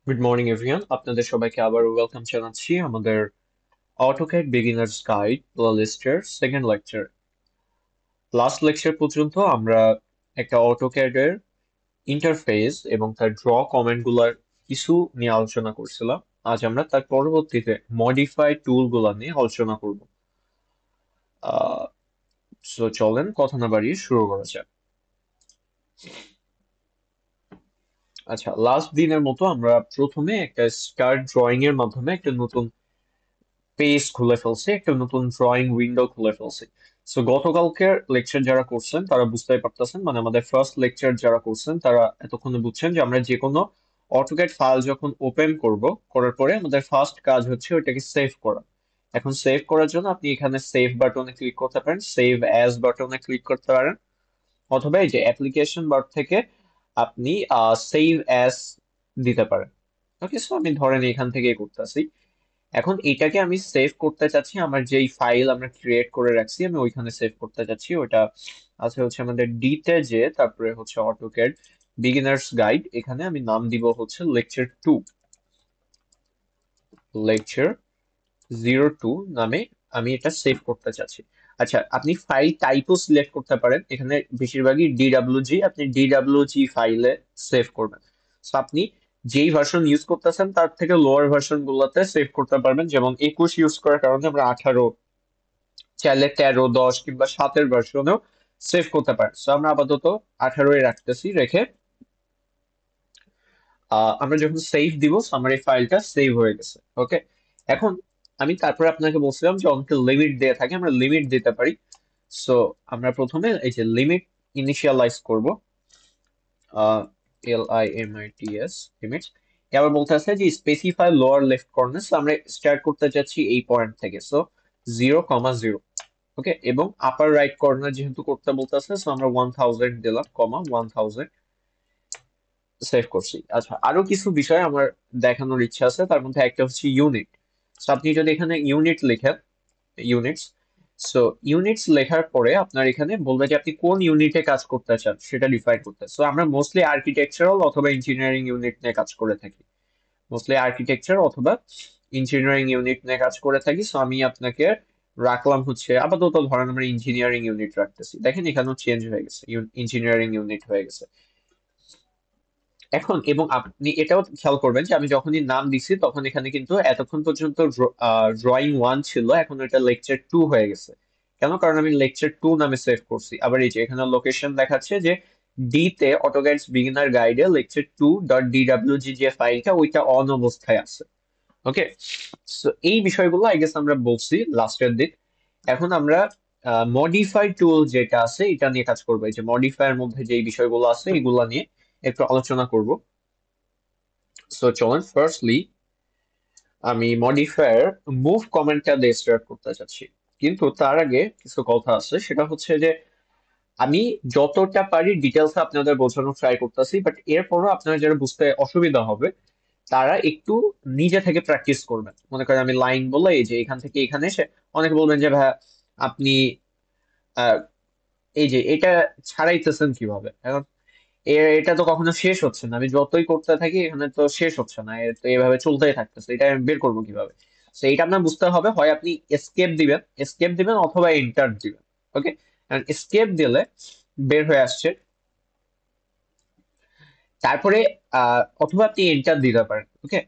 Good morning everyone, আপনাদের সবাইকে আবার ওয়েলকাম জানাচ্ছি আমাদের অটোক্যাড বিগিনার্স গাইড প্লেলিস্টের সেকেন্ড লেকচার। লাস্ট লেকচার পর্যন্ত আমরা একটা অটোক্যাডের ইন্টারফেস এবং তার ড্র কমেন্টগুলোর কিছু নিয়ে আলোচনা করছিলাম। আজ আমরা তার পরবর্তীতে মডিফাই টুলগুলো নিয়ে আলোচনা করব। আহ সো চলেন কথা না বাড়িয়ে শুরু করা যাক। আচ্ছা, লাস্ট দিনের মতো আমরা প্রথমে একটা স্টার্ট ড্রয়িং এর মাধ্যমে একটা নতুন পেজ খুলে ফেলছি, একটা নতুন ড্রয়িং উইন্ডো খুলে ফেলছি। সো গতকালকের লেকচার যারা করছেন তারা বুঝতেই পারতেছেন, মানে আমাদের ফার্স্ট লেকচার যারা করছেন তারা এতক্ষণে বুঝছেন যে আমরা যে কোনো অটোক্যাড ফাইল যখন ওপেন করব, করার পরে আমাদের ফার্স্ট কাজ হচ্ছে ওইটাকে সেভ করা। এখন সেভ করার জন্য আপনি এখানে সেভ বাটনে ক্লিক করতে পারেন, সেভ অ্যাজ বাটনে ক্লিক করতে পারেন, অথবা এই যে অ্যাপ্লিকেশন বার থেকে আপনি সেভ অ্যাজ দিতে পারেন। ওকে, সো আমি ধরেন এখান থেকে করতেছি। এখন এটাকে আমি সেভ করতে চাচ্ছি, আমার যেই ফাইল আমরা ক্রিয়েট করে রাখছি আমি ওইখানে সেভ করতে চাচ্ছি। ওটা আছে হচ্ছে আমাদের ডিতে, যে তারপরে হচ্ছে অটোক্যাড বিগিনার্স গাইড, এখানে আমি নাম দিব হচ্ছে লেকচার 2, লেকচার 02 নামে আমি এটা সেভ করতে চাচ্ছি। আচ্ছা, আপনি ফাইল টাইপও সিলেক্ট করতে পারেন, এখানে বেশিরভাগই ডিডাব্লিউজি, আপনি ডিডাব্লিউজি ফাইলে সেভ করবেন। সো আপনি যেই ভার্সন ইউজ করতেছেন তার থেকে লোয়ার ভার্সন গুলোতে সেভ করতে পারবেন। যেমন 21 ইউজ করার কারণে আমরা 18, চাইলে 13, 10 কিংবা 7-এর ভার্সনেও সেভ করতে পারেন। সো আমরা আপাতত 18-এ রাখতেছি, রেখে আমরা যখন সেভ দিব so আমার এই ফাইলটা সেভ হয়ে গেছে। ওকে, এখন আমি তারপরে আপনাকে বলছিলাম যে অনেক লিমিট দেয়া থাকে, আমরা লিমিট দিতে পারি। সো আমরা প্রথমে এই যে লিমিট ইনিশিয়ালাইজ করব, LIMITS লিমিট। আবার বলতে আছে যে স্পেসিফাই লোয়ার লেফট কর্নার, আমরা স্টার্ট করতে চাচ্ছি এই পয়েন্ট থেকে, সো 0,0। ওকে, এবং আপার রাইট কর্নার যেহেতু করতে বলতেছে সো আমরা 1000 দিলাম, 1000 সেভ করছি। আচ্ছা, আরো কিছু বিষয় আমার দেখানোর ইচ্ছা আছে, তার মধ্যে একটা হচ্ছে ইউনিট। সো আপনি যদি এখানে ইউনিট লেখেন, ইউনিটস, সো ইউনিটস লেখার পরে আপনার এখানে বলবে যে আপনি কোন ইউনিটে কাজ করতে চান সেটা ডিফাইন করতে। সো আমরা মোস্টলি আর্কিটেকচারাল অথবা ইঞ্জিনিয়ারিং ইউনিট নিয়ে কাজ করে থাকি, মোস্টলি আর্কিটেকচার অথবা ইঞ্জিনিয়ারিং ইউনিট নিয়ে কাজ করে থাকি। সো আমি আপনাকে রাখলাম হচ্ছে আপাতত, ধরেন আমরা ইঞ্জিনিয়ারিং ইউনিট রাখতেছি, দেখেন এখানেও চেঞ্জ হয়ে গেছে, ইঞ্জিনিয়ারিং ইউনিট হয়ে গেছে এখন। এবং আপনি এটাও খেয়াল করবেন যে আমি যখনই নাম দিছি তখন এখানে কিন্তু এতক্ষণ পর্যন্ত ড্রয়িং 1 ছিল, এখন এটা লেকচার 2 হয়ে গেছে। কেন? কারণ আমি লেকচার 2 নামে সেভ করছি। আবার এই যে এখানে লোকেশন দেখাচ্ছে যে ডি তে অটোক্যাডস বিগিনার গাইডে লেকচার 2.dwg যে ফাইলটা ওইটা অন অবস্থায় আছে। ওকে, সো এই বিষয়গুলো আই গেস আমরা বলছি লাস্টের দিক। এখন আমরা মডিফাই টুল যেটা আছে এটা নিয়ে কাজ করবো। এই যে মডিফায়ার মধ্যে যে বিষয়গুলো আছে এগুলা নিয়ে একটু আলোচনা করব। সো চলেন, ফার্স্টলি আমি মডিফায়ার মুভ কমেন্টটা দিয়ে স্টার্ট করতে চাচ্ছি। কিন্তু তার আগে কিছু কথা আছে, সেটা হচ্ছে যে আমি যতটা পারি ডিটেলস আপনাদের বোঝানোর ট্রাই করতেছি, বাট এরপরও আপনারা যারা বুঝতে অসুবিধা হবে তারা একটু নিজে থেকে প্র্যাকটিস করবেন। মনে করেন আমি লাইন বলে এই যে এখান থেকে এখানে এসে অনেকে বলবেন যে ভাই আপনি আহ, এই যে এটা ছাড়াইতেছেন কিভাবে। এখন এটা তো কখনো শেষ হচ্ছে না, আমি যতই করতে থাকি এখানে তো শেষ হচ্ছে না, এ তো এভাবে চলতেই থাকতেছে, এটা আমি বের করবো কিভাবে? তো এইটা আপনার বুঝতে হবে, হয় আপনি এসকেপ দিবেন অথবা এন্টার দিবেন। ওকে, এসকেপ দিলে বের হয়ে আসছে, তারপরে অথবা আপনি এন্টার দিতে পারেন। ওকে,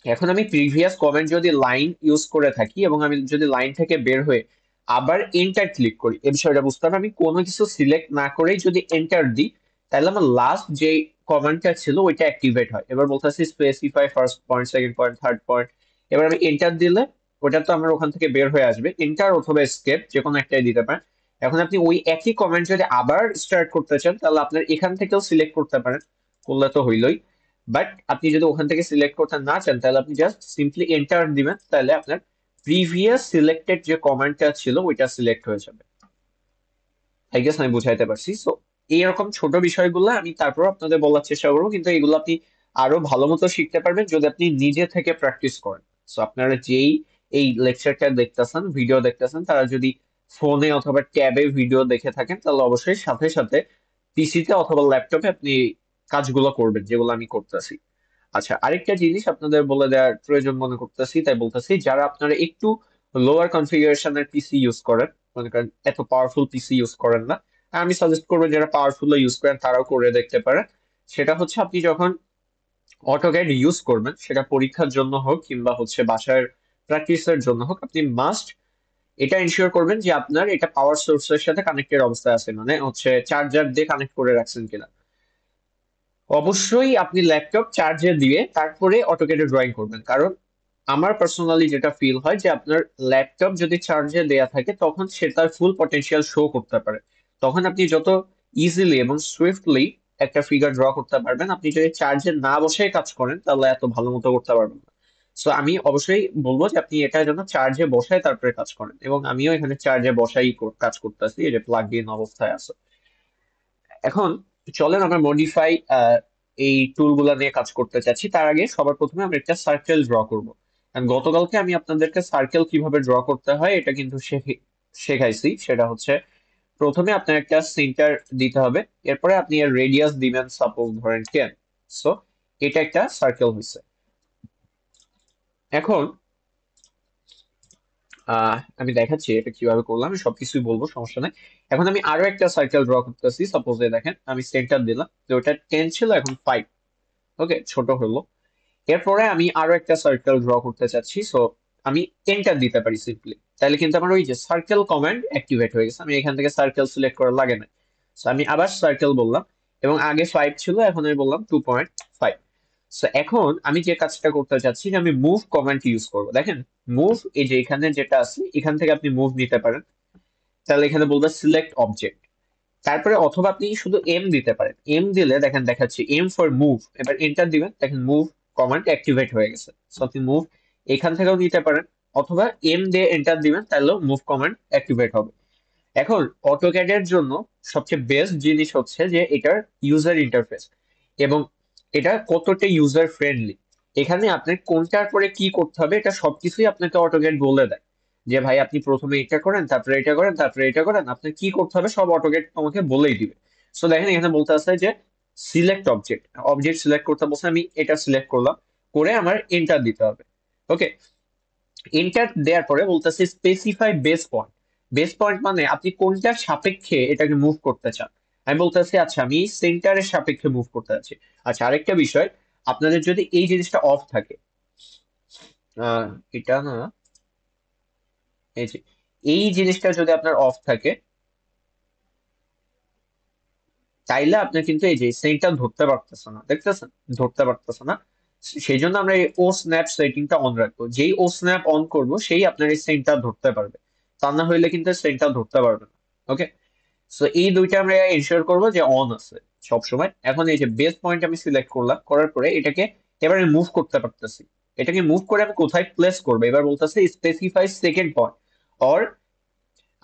এখন আমি প্রিভিয়াস কমেন্ট যদি লাইন ইউজ করে থাকি এবং আমি যদি লাইন থেকে বের হয়ে আবার এন্টার ক্লিক করি, এই বিষয়টা বুঝতে হবে। আমি কোনো কিছু সিলেক্ট না করেই যদি এন্টার দিই তাহলে আমার লাস্ট যে কমেন্টটা ছিল ওইটা অ্যাক্টিভেট হয়। এবার বলতেছি specify first point, second point, third point. এবার আমি এন্টার দিলে ওটা তো আমার ওখান থেকে বের হয়ে আসবে, এন্টার অথবা স্কেপ যে কোনো একটাই দিতে পারেন। এখন আপনি ওই একই কমেন্ট যদি আবার স্টার্ট করতে চান তাহলে আপনার এখান থেকেও সিলেক্ট করতে পারেন, করলে তো হইলই। বাট আপনি যদি ওখান থেকে সিলেক্ট করতে না চান তাহলে আপনি জাস্ট সিম্পলি এন্টার দিবেন, তাহলে আপনার প্রিভিয়াস সিলেক্টেড যে কমান্ডটা ছিল ওইটা সিলেক্ট হয়ে যাবে। আই গেস আমি বুঝাইতে পারছি। সো এইরকম ছোট বিষয়গুলো আমি তারপর আপনাদের বলার চেষ্টা করবো, কিন্তু এগুলো আপনি আরো ভালো মতো শিখতে পারবেন যদি আপনি নিজে থেকে প্র্যাকটিস করেন। সো আপনারা যেই এই লেকচারটা দেখতেছেন, ভিডিও দেখতেছেন, তারা যদি ফোনে অথবা ট্যাবে ভিডিও দেখে থাকেন তাহলে অবশ্যই সাথে সাথে পিসিতে অথবা ল্যাপটপে আপনি কাজগুলো করবেন যেগুলো আমি করতেছি। আচ্ছা, আরেকটা জিনিস আপনাদের বলে দেওয়ার প্রয়োজন মনে করতেছি, তাই বলতেছি, যারা আপনারা একটু লোয়ার কনফিগারেশনের পিসি ইউজ করেন, মনে করেন এত পাওয়ারফুল পিসি ইউজ করেন না, আমি সাজেস্ট করবো যারা পাওয়ারফুল ইউজ করেন তারাও করে দেখতে পারেন। সেটা হচ্ছে আপনি যখন অটোক্যাড ইউজ করবেন, সেটা পরীক্ষার জন্য হোক কিংবা হচ্ছে বাসার প্র্যাকটিসের জন্য হোক, আপনি মাস্ট এটা এনশিওর করবেন যে আপনার এটা পাওয়ার সোর্সের সাথে কানেক্টেড অবস্থায় আছে, মানে হচ্ছে চার্জার দিয়ে কানেক্ট করে রাখছেন কিনা। অবশ্যই আপনি ল্যাপটপ চার্জে দিয়ে তারপরে অটোক্যাডে ড্রয়িং করবেন, কারণ আমার পার্সোনালি যেটা ফিল হয় যে আপনার ল্যাপটপ যদি চার্জে দেয়া থাকে তখন সে তার ফুল পটেনশিয়াল শো করতে পারে। তখন আপনি যত ইজিলি এবং সুইফটলি একটা ফিগার ড্র করতে পারবেন, আপনি যদি চার্জে না বসে কাজ করেন তাহলে এত ভালো মতো করতে পারবেন না। সো আমি অবশ্যই বলবো যে আপনি এটা যেন চার্জে বসায় তারপরে কাজ করেন, এবং আমিও এখানে চার্জে বসাই কাজ করতেছি, এই যে প্লাগ ইন অবস্থায় আছে। এখন চলেন আমরা মডিফাই এই টুলগুলো নিয়ে কাজ করতে চাচ্ছি। তার আগে সবার প্রথমে আমরা একটা সার্কেল ড্র করব। And গতকালকে আমি আপনাদেরকে সার্কেল কিভাবে ড্র করতে হয় এটা কিন্তু শেখাইছি। সেটা হচ্ছে প্রথমে আপনার একটা সেন্টার দিতে হবে, এরপরে আপনি এর রেডিয়াস দিবেন, সাপোজ ধরেন 10। সো এটা একটা সার্কেল হয়েছে। এখন আমি দেখাচ্ছি এটা কিভাবে করলাম, আমি সবকিছুই বলবো, সমস্যা নাই। এখন আমি আরো একটা সার্কেল ড্র করতেছি, সাপোজ দেখেন আমি সেন্টার দিলাম, তো ওটা 10 ছিল, এখন 5। ওকে, ছোট হলো। এরপরে আমি আরো একটা সার্কেল ড্র করতে চাচ্ছি, সো আমি এন্টার দিতে পারি সিম্পলি, তাহলে কিন্তু আমার ওই যে সার্কেল কমান্ড অ্যাক্টিভেট হয়ে গেছে, আমি এখান থেকে সার্কেল সিলেক্ট করা লাগে না। সো আমি আবার সার্কেল বললাম, এবং আগে 5 ছিল, এখন আমি বললাম 2.5। সো এখন আমি যে কাজটা করতে চাচ্ছি যে আমি মুভ কমান্ড ইউজ করবো। দেখেন মুভ, এই যে এখানে যেটা আছে এখান থেকে আপনি মুভ নিতে পারেন। তাহলে এখানে বলবে সিলেক্ট অবজেক্ট, তারপরে অথবা আপনি শুধু এম দিতে পারেন। এম দিলে দেখেন দেখাচ্ছি এম ফর মুভ, এবার এন্টার দিবেন, দেখেন মুভ কমান্ড অ্যাক্টিভেট হয়ে গেছে। সো আপনি মুভ এখান থেকেও নিতে পারেন, অথবা এম দিয়ে এন্টার দিবেন, তাহলেও মুভ কমান্ড অ্যাক্টিভেট হবে। এখন অটোক্যাড এর জন্য সবচেয়ে বেস্ট জিনিস হচ্ছে যে এটার ইউজার ইন্টারফেস, এবং এটা কতটা ইউজার ফ্রেন্ডলি। এখানে আপনার কোনটার পরে কি করতে হবে এটা সবকিছুই আপনাকে অটোক্যাড বলে দেয়, যে ভাই আপনি প্রথমে এটা করেন, তারপরে এটা করেন, তারপরে এটা করেন, আপনার কি করতে হবে সব অটোক্যাড তোমাকে বলেই দিবে। সো দেখেন এখানে বলতে আছে যে সিলেক্ট অবজেক্ট, অবজেক্ট সিলেক্ট করতে বলছে, আমি এটা সিলেক্ট করলাম, করে আমার এন্টার দিতে হবে। ওকে, এন্টার দেওয়ার পরে বলতেছে specify base point. Base point মানে আপনি কোনটার সাপেক্ষে এটাকে মুভ করতে চান। আমি বলতেছি আচ্ছা আমি সেন্টারের সাপেক্ষে মুভ করতে চাচ্ছি। আচ্ছা, আরেকটা বিষয়, আপনাদের যদি এই জিনিসটা অফ থাকে, আহ এটা না, এই যে এই জিনিসটা যদি আপনার অফ থাকে, তাইলে আপনি কিন্তু এই যে সেন্টার ধরতে পারতেছে না, দেখতেছেন, ধরতে পারতেছে না। সেই জন্য আমরা এই ও স্ন্যাপ সেটিংটা অন রাখবো, যেই ও স্ন্যাপ অন করব সেই আপনার এই সেন্টার ধরতে পারবে, তা না হইলে কিন্তু সেন্টার ধরতে পারবে না। ওকে, সো এই দুইটা আমরা এনশিওর করবো যে অন আছে সব সময়। এখন এই যে বেস পয়েন্ট আমি সিলেক্ট করলাম, করার পরে এটাকে এবারে মুভ করতে পারতেছি। এটাকে মুভ করে আমি কোথায় প্লেস করবো, এবার বলতেছে স্পেসিফাই সেকেন্ড পয়েন্ট, অর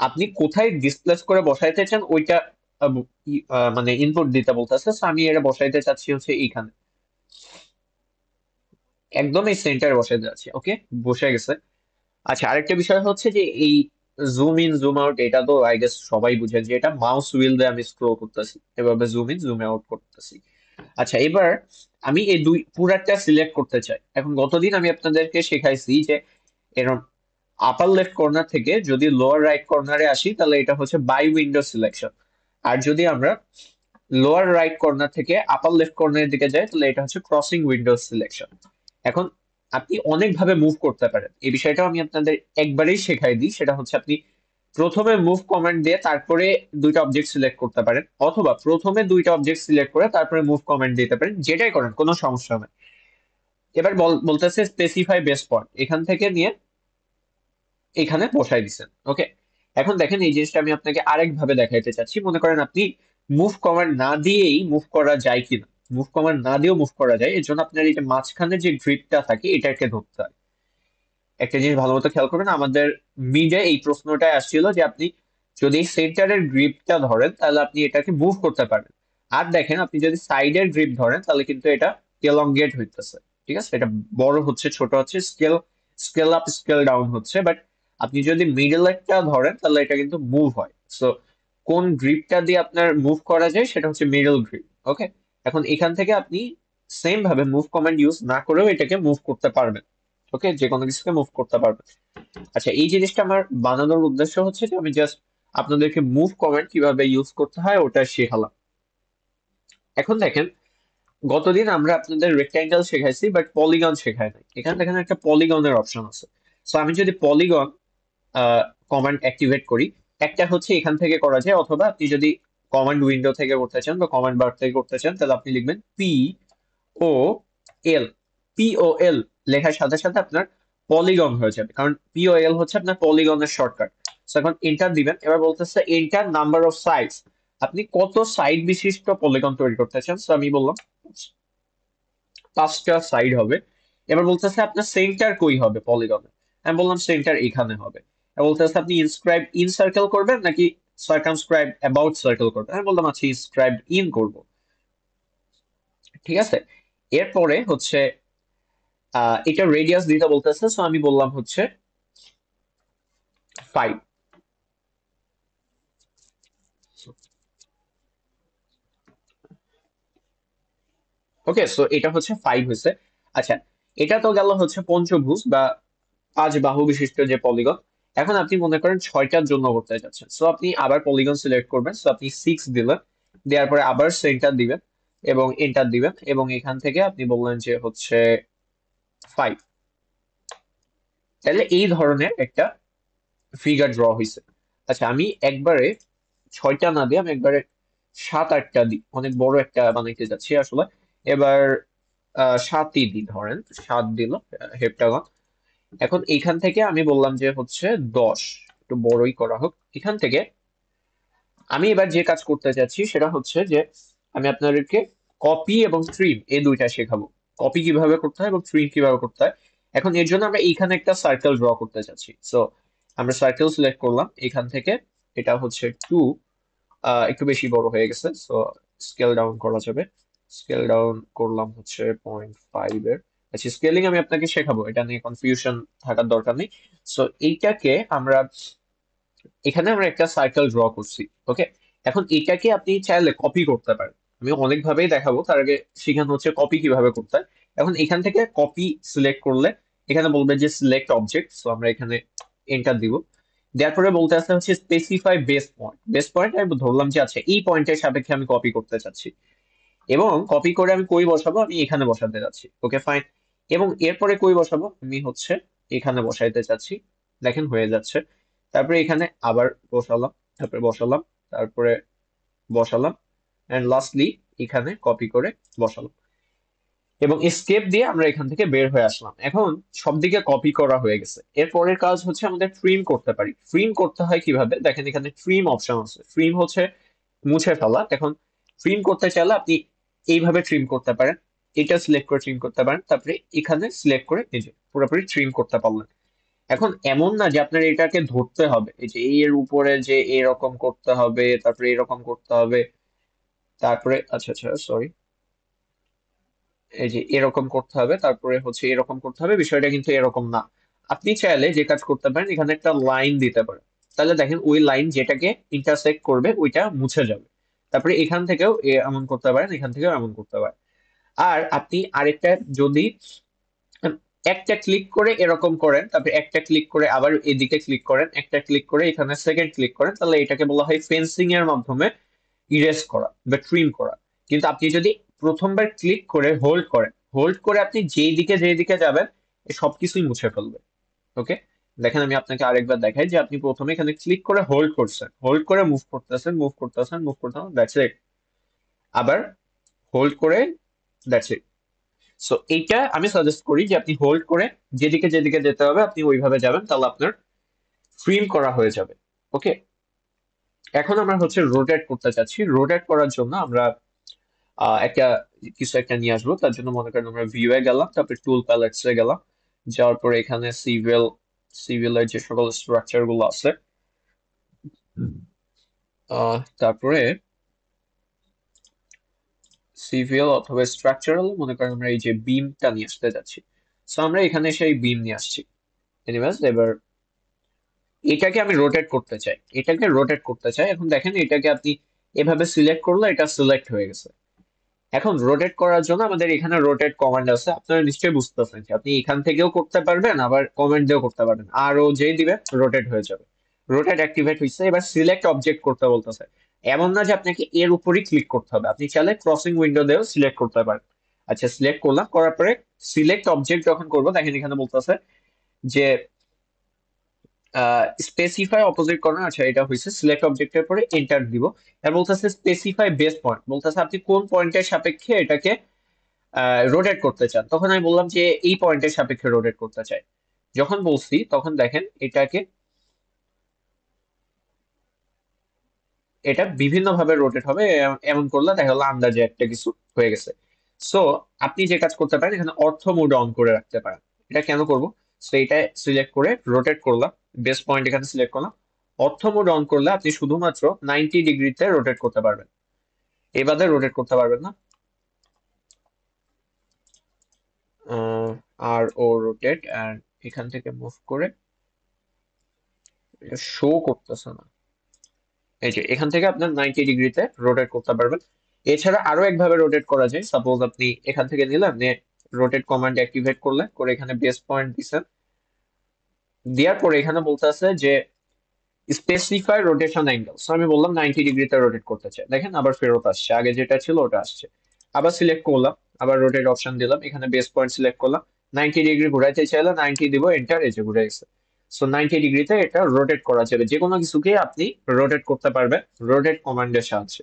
আপনি কোথায় ডিসপ্লেস করে বসাইতে চান ওইটা মানে ইনপুট দিতে বলতেছে। So আমি এটা বসাইতে চাচ্ছি হচ্ছে এইখানে, একদম এই সেন্টারে বসাইতে যাচ্ছি। ওকে, বসে গেছে। আচ্ছা, আরেকটা বিষয় হচ্ছে যে এই জুম ইন জুম আউট, এটা তো আই গেস সবাই বুঝেন যে এটা মাউস হুইল দিয়ে আমি স্ক্রল করতেছি, এভাবে জুম ইন জুম আউট করতেছি। আচ্ছা, এবার আমি এই দুই পুরাটা সিলেক্ট করতে চাই। এখন গতদিন আমি আপনাদেরকে শেখাইছি যে এরকম আপার লেফট কর্নার থেকে যদি লোয়ার রাইট কর্নারে আসি তাহলে এটা হচ্ছে বাই উইন্ডো সিলেকশন, আর যদি আমরা লোয়ার রাইট কর্নার থেকে আপার লেফট কর্নারের দিকে যাই তাহলে এটা হচ্ছে ক্রসিং উইন্ডো সিলেকশন। এখন আপনি অনেকভাবে মুভ করতে পারেন, এই বিষয়টাও আমি আপনাদের একবারেই শেখাই দিই। সেটা হচ্ছে আপনি প্রথমে মুভ কমান্ড দিয়ে তারপরে দুইটা অবজেক্ট সিলেক্ট করতে পারেন, অথবা প্রথমে দুইটা অবজেক্ট সিলেক্ট করে তারপরে মুভ কমান্ড দিতে পারেন, যেটাই করেন কোনো সমস্যা নেই। এবার বলতেছে স্পেসিফাই বেস পয়েন্ট, এখান থেকে নিয়ে এখানে বসাই দিচ্ছেন। ওকে, এখন দেখেন এই জিনিসটা আমি আপনাকে আরেক ভাবে দেখাইতে চাচ্ছি। মনে করেন আপনি মুভ কমান্ড না দিয়েই মুভ করা যায় কিনা, মুভ কমান্ড না দিয়েও মুভ করা যায়, এর জন্য আপনার এই যে মাঝখানে যে গ্রিপটা থাকে এটাকে ধরতে হয়। একটা জিনিস ভালো মতো খেয়াল করবেন, আমাদের মিডে এই প্রশ্নটা আসছিল যে আপনি যদি সেন্টারের গ্রিপটা ধরেন তাহলে আপনি এটাকে মুভ করতে পারেন। আর দেখেন আপনি যদি সাইডের গ্রিপ ধরেন তাহলে কিন্তু এটা এলংগেট হইতেছে, ঠিক আছে, এটা বড় হচ্ছে ছোট হচ্ছে, scale scale up scale down হচ্ছে। বাট আপনি যদি মিডল একটা ধরেন তাহলে এটা কিন্তু মুভ হয়। সো কোন গ্রিপটা দিয়ে আপনার মুভ করা যায় সেটা হচ্ছে মিডল গ্রিপ। ওকে, এখন এখান থেকে আপনি সেম ভাবে মুভ কমান্ড ইউজ না করেও এটাকে মুভ করতে পারবেন। ওকে, যে কোনো কিছুকে মুভ করতে পারবেন। আচ্ছা, এই জিনিসটা আমার বানানোর উদ্দেশ্য হচ্ছে যে আমি জাস্ট আপনাদেরকে মুভ কমান্ড কিভাবে ইউজ করতে হয় ওটা শেখালাম। এখন দেখেন, গতদিন আমরা আপনাদের রেক্ট্যাঙ্গেল শেখাইছি বাট পলিগন শেখাই নাই। এখানে দেখেন একটা পলিগনের অপশন আছে। সো আমি যদি পলিগন কমান্ড অ্যাক্টিভেট করি, একটা হচ্ছে এখান থেকে করা যায়, অথবা আপনি যদি কমান্ড উইন্ডো থেকে করতে চান বা কমান্ড বার থেকে করতে চান তাহলে আপনি লিখবেন ও এল। POL লেখার সাথে সাথে আপনার পলিগন হয়ে যাবে, কারণ POL হচ্ছে আপনার পলিগনের শর্টকাট। তো এখন এন্টার দিবেন। এবার বলতেছে এন্টার নাম্বার অফ সাইডস, আপনি কত সাইড বিশিষ্ট পলিগন তৈরি করতে চান। তো আমি বললাম 5টা সাইড হবে। এবার বলতেছে আপনার সেন্টার কই হবে পলিগনে, আমি বললাম সেন্টার এখানে হবে। এবার বলতেছে আপনি ইনস্ক্রাইব ইন সার্কেল করবেন নাকি সার্কামস্ক্রাইব অ্যাবাউট সার্কেল করবেন, আমি বললাম আচ্ছা ইনস্ক্রাইব ইন করব। ঠিক আছে, এরপরে হচ্ছে এটা রেডিয়াস দিতে বলতেছে। সো আমি বললাম হচ্ছে 5। ওকে, সো এটা হচ্ছে 5 হয়েছে। আচ্ছা, এটা তো গেল হচ্ছে পঞ্চভুজ বা 5 বাহু বিশিষ্ট যে পলিগন। এখন আপনি মনে করেন 6টার জন্য করতে যাচ্ছেন। সো আপনি আবার পলিগন সিলেক্ট করবেন। সো আপনি 6 দিলেন, দেওয়ার পরে আবার সেন্টার দিবেন এবং এন্টার দিবেন, এবং এখান থেকে আপনি বললেন যে হচ্ছে 5। তাহলে এই ধরনের একটা ফিগার ড্র হয়েছে। আচ্ছা, আমি একবারে 6টা না দিয়ে আমি একবারে 7-8টা দিই, অনেক বড় একটা বানাইতে যাচ্ছি আসলে। এবার 7ই দিই, ধরেন 7 দিল হেপ্টাগন। এখন এইখান থেকে আমি বললাম যে হচ্ছে 10, একটু বড়ই করা হোক। এখান থেকে আমি এবার যে কাজ করতে চাচ্ছি সেটা হচ্ছে যে আমি আপনাদেরকে কপি এবং ট্রিম এই দুইটা শেখাবো। কপি কিভাবে করতে হয় এবং ট্রিম কিভাবে করতে হয়। এখন এর জন্য আমরা এইখানে একটা সার্কেল ড্র করতে চাচ্ছি। সো আমরা সার্কেল সিলেক্ট করলাম এখান থেকে। এটা হচ্ছে 2, একটু বেশি বড় হয়ে গেছে। সো স্কেল ডাউন করা যাবে। স্কেল ডাউন করলাম হচ্ছে 0.5 এর। আচ্ছা, স্কেলিং আমি আপনাকে শেখাবো, এটা নিয়ে কনফিউশন থাকার দরকার নেই। সো এইটাকে আমরা এখানে আমরা একটা সার্কেল ড্র করছি। ওকে, এখন এটাকে আপনি চাইলে কপি করতে পারেন। আমি অনেকভাবেই দেখাবো, তার আগে শেখানো হচ্ছে কপি কিভাবে করতে হয়। এখন এখান থেকে কপি সিলেক্ট করলে এখানে বলবে যে সিলেক্ট অবজেক্ট। সো আমরা এখানে এন্টার দিব। দেওয়ার পরে বলতে আসলে হচ্ছে specify base point. Base point আমি ধরলাম যে আচ্ছা এই পয়েন্টের সাপেক্ষে আমি কপি করতে চাচ্ছি, এবং কপি করে আমি কই বসাবো, আমি এখানে বসাতে যাচ্ছি। Okay fine. এবং এরপরে কই বসাবো, আমি হচ্ছে এখানে বসাইতে চাচ্ছি। দেখেন হয়ে যাচ্ছে। তারপরে এখানে আবার বসালাম, তারপরে বসালাম, তারপরে বসালাম, এন্ড লাস্টলি এখানে কপি করে বসালাম, এবং এস্কেপ দিয়ে আমরা এখান থেকে বের হয়ে আসলাম। এখন সবদিকে কপি করা হয়ে গেছে। এরপরের কাজ হচ্ছে আমাদের ট্রিম করতে পারি। ট্রিম করতে হয় কিভাবে, দেখেন এখানে ট্রিম অপশন আছে। ট্রিম হচ্ছে মুছে ফেলা। এখন ট্রিম করতে চাইলে আপনি এইভাবে ট্রিম করতে পারেন, এটা সিলেক্ট করে ট্রিম করতে পারেন, তারপরে এখানে সিলেক্ট করে এই যে পুরোপুরি ট্রিম করতে পারলেন। এখন এমন না যে আপনার এটাকে ধরতে হবে, এই যে এর উপরে যে এরকম করতে হবে, তারপরে এরকম করতে হবে, তারপরে আচ্ছা আচ্ছা সরি, এই যে এরকম করতে হবে, তারপরে হচ্ছে এরকম করতে হবে। বিষয়টা কিন্তু এরকম না। আপনি চাইলে যে কাজ করতে পারেন, এখানে একটা লাইন দিতে পারেন। তাহলে দেখেন ওই লাইন যেটাকে ইন্টারসেক্ট করবে ওইটা মুছে যাবে। তারপরে এখান থেকেও এমন করতে পারেন, এখান থেকেও এমন করতে পারেন। আর আপনি আরেকটা যদি একটা ক্লিক করে এরকম করেন, তারপরে একটা ক্লিক করে আবার এদিকে ক্লিক করেন, একটা ক্লিক করে এখানে সেকেন্ড ক্লিক করেন, তাহলে এটাকে বলা হয় ফেন্সিং এর মাধ্যমে ইরেজ করা বা ট্রিম করা। কিন্তু আপনি যদি প্রথমবার ক্লিক করে হোল্ড করেন, হোল্ড করে আপনি যেই দিকে যাবেন এই সবকিছুই মুছে ফেলবে। ওকে, দেখেন আমি আপনাকে আরেকবার দেখাই যে আপনি প্রথমে এখানে ক্লিক করে হোল্ড করছেন, হোল্ড করে মুভ করতেছেন, মুভ করতেছেন, মুভ করতেছেন, দ্যাটস ইট। আবার হোল্ড করে, দ্যাটস ইট। সো এইটা আমি সাজেস্ট করি যে আপনি হোল্ড করে যেদিকে যেদিকে যেতে হবে আপনি ওইভাবে যাবেন, তাহলে আপনার ট্রিম করা হয়ে যাবে। ওকে, এখন আমরা হচ্ছে রোটেট করতে চাচ্ছি। রোটেট করার জন্য আমরা একটা কিছু একটা নিয়ে আসবো। তার জন্য মনে করেন আমরা ভিউ এ গেলাম, তারপরে টুল প্যালেটস এ গেলাম, যাওয়ার পরে এখানে সিভিলের যে সকল স্ট্রাকচার গুলো আছে, তারপরে সিভিল অথবা স্ট্রাকচারাল, মনে করেন আমরা এই যে বিমটা নিয়ে আসতে যাচ্ছি। সো আমরা এখানে সেই বিম নিয়ে আসছি। এনিওয়েজ, এবার এটাকে আমি রোটেট করতে চাই, এটাকে রোটেট করতে চাই। এখন দেখেন এটাকে আপনি এভাবে সিলেক্ট করলে এটা সিলেক্ট হয়ে গেছে। এখন রোটেট করার জন্য আমাদের এখানে রোটেট কমান্ড আছে, আপনারা নিশ্চয়ই বুঝতেছেন যে আপনি এখান থেকেও করতে পারবেন, আবার কমান্ড দিয়েও করতে পারবেন, আর ও যেই দিবে রোটেট হয়ে যাবে। রোটেট অ্যাক্টিভেট হয়েছে। এবার সিলেক্ট অবজেক্ট করতে বলতেছে। এমন না যে আপনাকে এর উপরই ক্লিক করতে হবে, আপনি চাইলে ক্রসিং উইন্ডো দিয়েও সিলেক্ট করতে পারেন। আচ্ছা, সিলেক্ট করলাম, করার পরে সিলেক্ট অবজেক্ট যখন করবো, দেখেন এখানে বলতেছে যে স্পেসিফাই অপোজিট কর্নার। আচ্ছা, এটা হয়েছে। সিলেক্ট অবজেক্টের পরে এন্টার দিব। আর বলতেছে স্পেসিফাই বেস পয়েন্ট, বলতেছে আপনি কোন পয়েন্টের সাপেক্ষে এটাকে রোটেট করতে চান। তখন আমি বললাম যে এই পয়েন্টের সাপেক্ষে রোটেট করতে চাই। যখন বলছি তখন দেখেন এটাকে, এটা বিভিন্ন ভাবে রোটেট হবে। এমন করলে দেখা গেলো আন্দাজে একটা কিছু হয়ে গেছে। সো আপনি যে কাজ করতে পারেন, এখানে অর্থ মোড অন করে রাখতে পারেন। এটা কেন করব? সো এটা সিলেক্ট করে রোটেট করলাম, বেস পয়েন্ট এখানে সিলেক্ট করলাম। অর্থ মোড অন করলে আপনি শুধুমাত্র 90 ডিগ্রিতে রোটেট করতে পারবেন, এবারে রোটেট করতে পারবেন না। আর ও রোটেট, অ্যান্ড এখান থেকে মুভ করে, এটা শো করতেছে না। এই যে এখান থেকে আপনার 90 ডিগ্রিতে রোটেট করতে পারবেন। এছাড়া আরো একভাবে রোটেট করা যায়। সাপোজ আপনি এখান থেকে নিলাম, নিয়ে রোটেট কমান্ড অ্যাক্টিভেট করলে, করে এখানে বেস পয়েন্ট দিচ্ছেন, দেওয়ার পরে এখানে বলতে আছে যে স্পেসিফাই রোটেশন অ্যাঙ্গেল। সো আমি বললাম 90 ডিগ্রিতে রোটেট করতে চাই, দেখেন আবার ফেরত আসছে, আগে যেটা ছিল ওটা আসছে। আবার সিলেক্ট করলাম, আবার রোটেট অপশন দিলাম, এখানে বেস পয়েন্ট সিলেক্ট করলাম, 90 ডিগ্রি ঘুরাইতে চাইলে 90 দিব, এন্টার, এই যে ঘুরে গেছে। সো 90 ডিগ্রিতে এটা রোটেট করা যাবে, যে কোনো কিছুকে আপনি রোটেট করতে পারবেন রোটেট কমান্ডের সাহায্যে।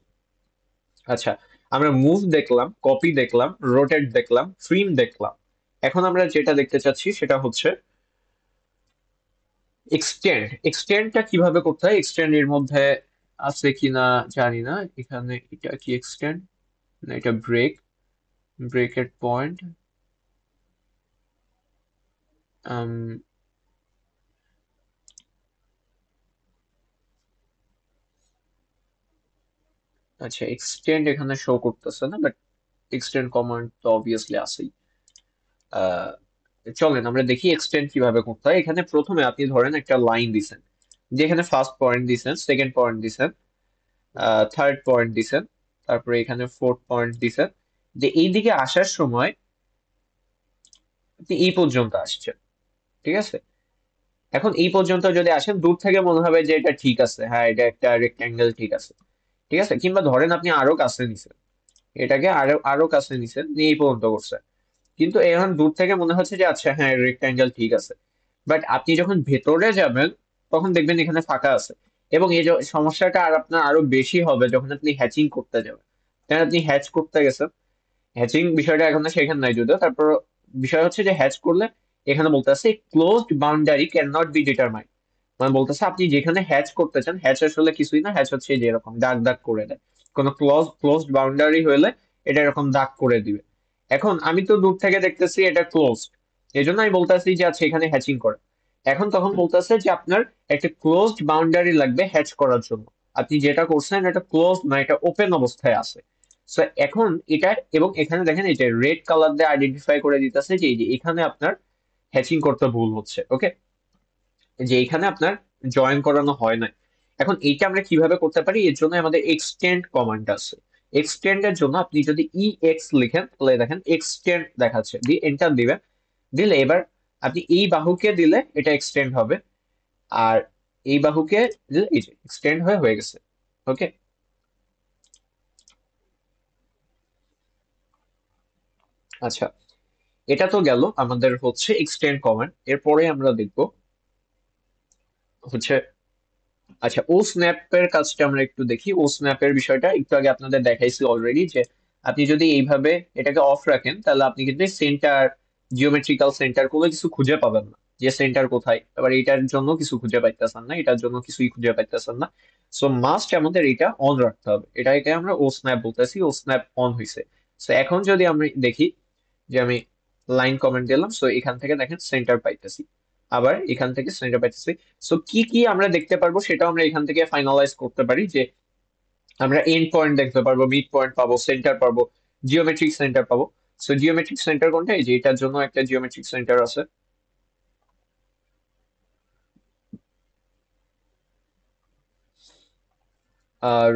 আচ্ছা, আমরা মুভ দেখলাম, কপি দেখলাম, রোটেট দেখলাম, ট্রিম দেখলাম। এখন আমরা যেটা দেখতে চাচ্ছি সেটা হচ্ছে এক্সটেন্ড। এক্সটেন্ডটা কিভাবে করতে হয়, এক্সটেন্ড এর মধ্যে আছে কিনা জানি না। এখানে এটা কি এক্সটেন্ড, না এটা ব্রেক, ব্রেকের পয়েন্ট। আচ্ছা, এক্সটেন্ড এখানে শো করতেছে না, বাট এক্সটেন্ড কমান্ড তো অবভিয়াসলি আছেই। আহ, চলেন আমরা দেখি এক্সটেন্ড কিভাবে করতে হয়। এখানে প্রথমে আপনি ধরেন একটা লাইন দিছেন, যেখানে ফার্স্ট পয়েন্ট দিছেন, সেকেন্ড পয়েন্ট দিছেন, থার্ড পয়েন্ট দিছেন, তারপরে এখানে ফোর্থ পয়েন্ট দিছেন, যে এই দিকে আসার সময় আপনি এই পর্যন্ত আসছেন, ঠিক আছে? এখন এই পর্যন্ত যদি আসেন, দূর থেকে মনে হবে যে এটা ঠিক আছে, হ্যাঁ এটা একটা রেক্ট্যাঙ্গেল, ঠিক আছে, ঠিক আছে। কিংবা ধরেন আপনি আরো কাছে নিছেন, এটাকে আরো আরো কাছে নিছেন, নিয়ে এই পর্যন্ত করছেন, কিন্তু এখন দূর থেকে মনে হচ্ছে যে আচ্ছা হ্যাঁ রেক্ট্যাঙ্গেল ঠিক আছে। বাট আপনি যখন ভেতরে যাবেন, তখন দেখবেন এখানে ফাঁকা আছে। এবং এই যে সমস্যাটা আর আপনার আরো বেশি হবে যখন আপনি হ্যাচিং করতে যাবেন। কারণ আপনি হ্যাচ করতে গেছেন, হ্যাচিং বিষয়টা এখন সেখানে নাই যদিও, তারপর বিষয় হচ্ছে যে হ্যাচ করলে এখানে বলতেছে closed boundary can not be determined. মানে বলতেছে আপনি যেখানে হ্যাচ করতে চান, হ্যাচ আসলে কিছুই না, হ্যাচ হচ্ছে এই যে এরকম দাগ দাগ করে দেয়। কোনো ক্লোজড বাউন্ডারি হলে এটা এরকম দাগ করে দিবে। এখন আমি তো দূর থেকে দেখতেছি এটা ক্লোজড, এই জন্য আমি বলতেছি যে আচ্ছা এখানে হ্যাচিং করে। এখন তখন বলতেছে যে আপনার একটা ক্লোজড বাউন্ডারি লাগবে হ্যাচ করার জন্য। আপনি যেটা করছেন এটা ক্লোজ না, এটা ওপেন অবস্থায় আছে। সো এখন এটা, এবং এখানে দেখেন এই যে রেড কালার দিয়ে আইডেন্টিফাই করে দিতেছে যে এই যে এখানে আপনার হ্যাচিং করতে ভুল হচ্ছে। ওকে, যে এখানে আপনার জয়েন করানো হয় না। এখন এইটা আমরা কিভাবে করতে পারি, এর জন্য আমাদের এক্সটেন্ড কমান্ড আছে। এক্সটেন্ড এর জন্য আপনি যদি এক্স লিখেন, তাহলে দেখেন এক্সটেন্ড দেখাচ্ছে, দিয়ে এন্টার দিবেন। দিলে এবার আপনি এই বাহুকে দিলে এটা এক্সটেন্ড হবে, আর এই বাহুকে দিলে এই যে এক্সটেন্ড হয়ে গেছে। ওকে, আচ্ছা, এটা তো গেল আমাদের হচ্ছে এক্সটেন্ড কমান্ড। এরপরে আমরা দেখব হচ্ছে, আচ্ছা ও স্ন্যাপের কাজটা আমরা একটু দেখি। ও স্ন্যাপের বিষয়টা একটু আগে আপনাদের দেখাইছি অলরেডি, যে আপনি যদি এইভাবে এটাকে অফ রাখেন, তাহলে আপনি কিন্তু সেন্টার, জিওমেট্রিক্যাল সেন্টার কোনো কিছু খুঁজে পাবেন না, যে সেন্টার কোথায়। এবার এটার জন্য কিছু খুঁজে পাইতেছেন না, এটার জন্য কিছুই খুঁজে পাইতেছেন না। সো মাস্ট আমাদের এটা অন রাখতে হবে, এটাকে আমরা ও স্ন্যাপ বলতেছি। ও স্ন্যাপ অন হয়েছে। সো এখন যদি আমরা দেখি যে আমি লাইন কমেন্ট দিলাম, সো এখান থেকে দেখেন সেন্টার পাইতেছি, আবার এখান থেকে সেন্টার পাইতেছি। সো কি কি আমরা দেখতে পারবো সেটাও আমরা এখান থেকে ফাইনালাইজ করতে পারি, যে আমরা এন্ড পয়েন্ট দেখতে পারবো, মিড পয়েন্ট পাবো, সেন্টার পাবো, জিওমেট্রিক সেন্টার পাবো। সো জিওমেট্রিক সেন্টার কোনটা, এই যে এটার জন্য একটা জিওমেট্রিক সেন্টার আছে,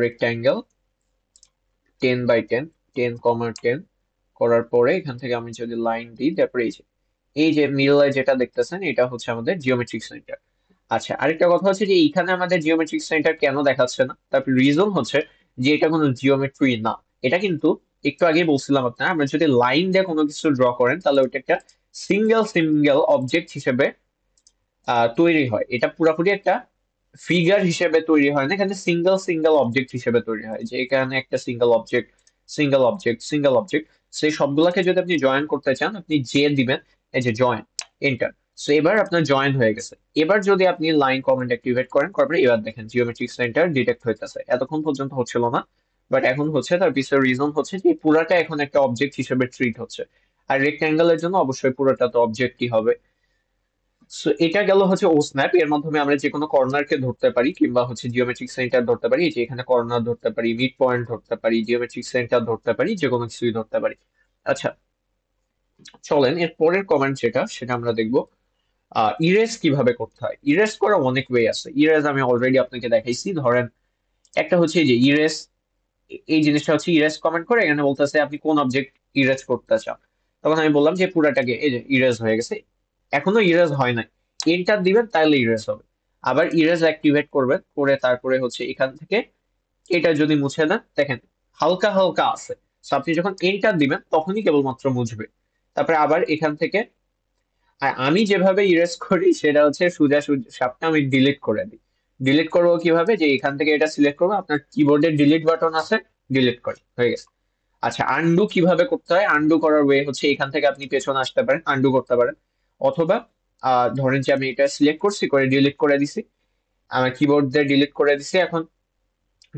রেক্টাঙ্গেল 10 বাই 10। 10,10 করার পরে এখান থেকে আমি যদি লাইন দিই, তারপরে এই যে মিডলে যেটা দেখতেছেন এটা হচ্ছে আমাদের জিওমেট্রিক সেন্টার। আচ্ছা, আরেকটা কথা হচ্ছে যে এইখানে আমাদের জিওমেট্রিক সেন্টার কেন দেখাচ্ছে না, তারপর রিজন হচ্ছে যে এটা কোনো জিওমেট্রি না। এটা কিন্তু একটু আগে বলছিলাম আপনার, আমরা যদি লাইন দিয়ে কোনো কিছু ড্র করেন তাহলে ওটা একটা সিঙ্গেল সিঙ্গেল অবজেক্ট হিসেবে তৈরি হয়। এটা পুরোপুরি একটা ফিগার হিসেবে তৈরি হয় না, এখানে সিঙ্গেল সিঙ্গেল অবজেক্ট হিসেবে তৈরি হয়। যে এখানে একটা single object, single object, single object, সেই সবগুলোকে যদি আপনি জয়েন করতে চান আপনি যে দিবেন, এই যে জয়েন, এন্টার। সো এবার আপনার জয়েন হয়ে গেছে। এবার যদি আপনি লাইন কমান্ড অ্যাক্টিভেট করেন, তারপরে এবার দেখেন জিওমেট্রিক সেন্টার ডিটেক্ট হইতেছে। এতক্ষণ পর্যন্ত হচ্ছিল না, বাট এখন হচ্ছে। তার পিছনে রিজন হচ্ছে যে পুরাটা এখন একটা অবজেক্ট হিসেবে ট্রিট হচ্ছে। আর রেক্ট্যাঙ্গেলের জন্য অবশ্যই পুরোটা তো অবজেক্টই হবে। সো এটা গেল হচ্ছে ও স্ন্যাপ, এর মাধ্যমে আমরা যে কোনো কর্নারকে ধরতে পারি কিংবা হচ্ছে জিওমেট্রিক সেন্টার ধরতে পারি। এই যে এখানে কর্নার ধরতে পারি, মিড পয়েন্ট ধরতে পারি, জিওমেট্রিক সেন্টার ধরতে পারি, যে কোনো কিছুই ধরতে পারি। আচ্ছা, চলেন এর পরের কমান্ড যেটা সেটা আমরা দেখবো ইরেজ কিভাবে করতে হয়। ইরেজ করার অনেক ওয়ে আছে। ইরেজ আমি অলরেডি আপনাকে দেখাইছি। ধরেন একটা হচ্ছে এই যে ইরেজ, এই জিনিসটা হচ্ছে ইরেজ কমেন্ট করে এখানে বলতেছে আপনি কোন অবজেক্ট ইরেজ করতে চান। তখন আমি বললাম যে পুরাটাকে, এই যে ইরেজ হয়ে গেছে। এখনো ইরেজ হয় নাই, এন্টার দিবেন তাহলে ইরেজ হবে। আবার ইরেজ অ্যাক্টিভেট করবেন, করে তারপরে হচ্ছে এখান থেকে এটা যদি মুছে দেন, দেখেন হালকা হালকা আছে। So আপনি যখন এন্টার দিবেন তখনই কেবলমাত্র মুছবে। তারপরে আবার এখান থেকে, আর আমি যেভাবে ইরেজ করি সেটা হচ্ছে সোজা সাপটা আমি ডিলিট করে দিই। ডিলিট করবো কিভাবে, যে এখান থেকে এটা সিলেক্ট করবো, আপনার কিবোর্ডের ডিলিট বাটন আছে, ডিলিট করে হয়ে গেছে। আচ্ছা, আন্ডু কিভাবে করতে হয়। আন্ডু করার ওয়ে হচ্ছে এখান থেকে আপনি পেছনে আসতে পারেন, আন্ডু করতে পারেন। অথবা ধরেন যে আমি এটা সিলেক্ট করছি, করে ডিলিট করে দিছি, আমার কিবোর্ড দিয়ে ডিলিট করে দিছি। এখন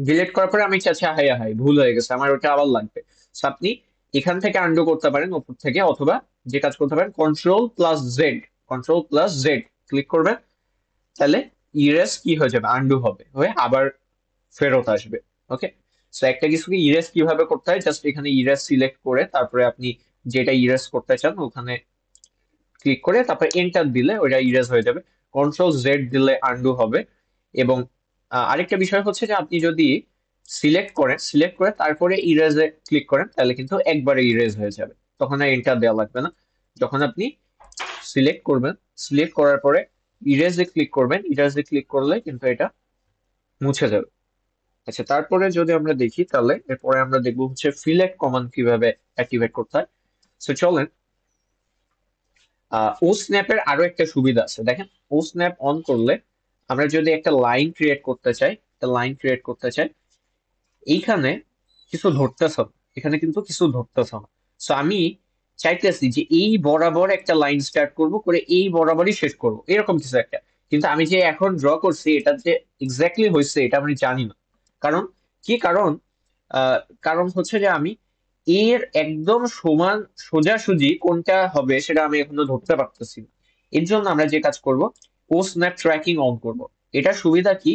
ডিলিট করার পরে আমি চাচ্ছি হাই হাই ভুল হয়ে গেছে, আমার ওটা আবার লাগবে। So আপনি এখান থেকে আন্ডু করতে পারেন উপর থেকে, অথবা যে কাজ করতে পারেন control plus Z, control plus Z click করবেন, তাহলে ইরেজ কি হয়ে যাবে, আন্ডু হবে, হয়ে আবার ফেরত আসবে। ওকে। সো একটা কিছুকে ইরেজ কিভাবে করতে হয়, জাস্ট এখানে ইরেজ সিলেক্ট করে তারপরে আপনি যেটা ইরেজ করতে চান ওখানে ক্লিক করে তারপরে এন্টার দিলে ওটা ইরেজ হয়ে যাবে। কন্ট্রোল জেড দিলে আন্ডু হবে। এবং আরেকটা বিষয় হচ্ছে যে আপনি যদি সিলেক্ট করেন, সিলেক্ট করে তারপরে ইরেজে ক্লিক করেন, তাহলে কিন্তু একবারে ইরেজ হয়ে যাবে, তখন আর এন্টার দেওয়া লাগবে না। যখন আপনি সিলেক্ট করবেন, সিলেক্ট করার পরে ইরেজে ক্লিক করবেন, ইরেজে ক্লিক করলে কিন্তু এটা মুছে যাবে। আচ্ছা, তারপরে যদি আমরা দেখি তাহলে এরপরে আমরা দেখবো হচ্ছে ফিলেট কমান্ড কিভাবে অ্যাক্টিভেট করতে হয়। সো চলেন, ও স্ন্যাপের আরো একটা সুবিধা আছে। দেখেন ও স্ন্যাপ অন করলে আমরা যদি একটা লাইন ক্রিয়েট করতে চাই, একটা লাইন ক্রিয়েট করতে চাই, এইখানে কিছু ধরতেছ না, এখানে কিন্তু কিছু ধরতেছ না। সো আমি চাইতেছি যে এই বরাবর একটা লাইন স্টার্ট করব, করে এই বরাবরই শেষ করব, এরকম কিছু একটা। কিন্তু আমি যে এখন ড্র করছি এটা যে এক্স্যাক্টলি হয়েছে এটা আমি জানি না। কারণ কি কারণ, আহ কারণ হচ্ছে যে আমি এর একদম সমান সোজাসুজি কোনটা হবে সেটা আমি এখনো ধরতে পারতেছি না। এর জন্য আমরা যে কাজ করব, ও স্ন্যাপ ট্র্যাকিং অন করব। এটার সুবিধা কি,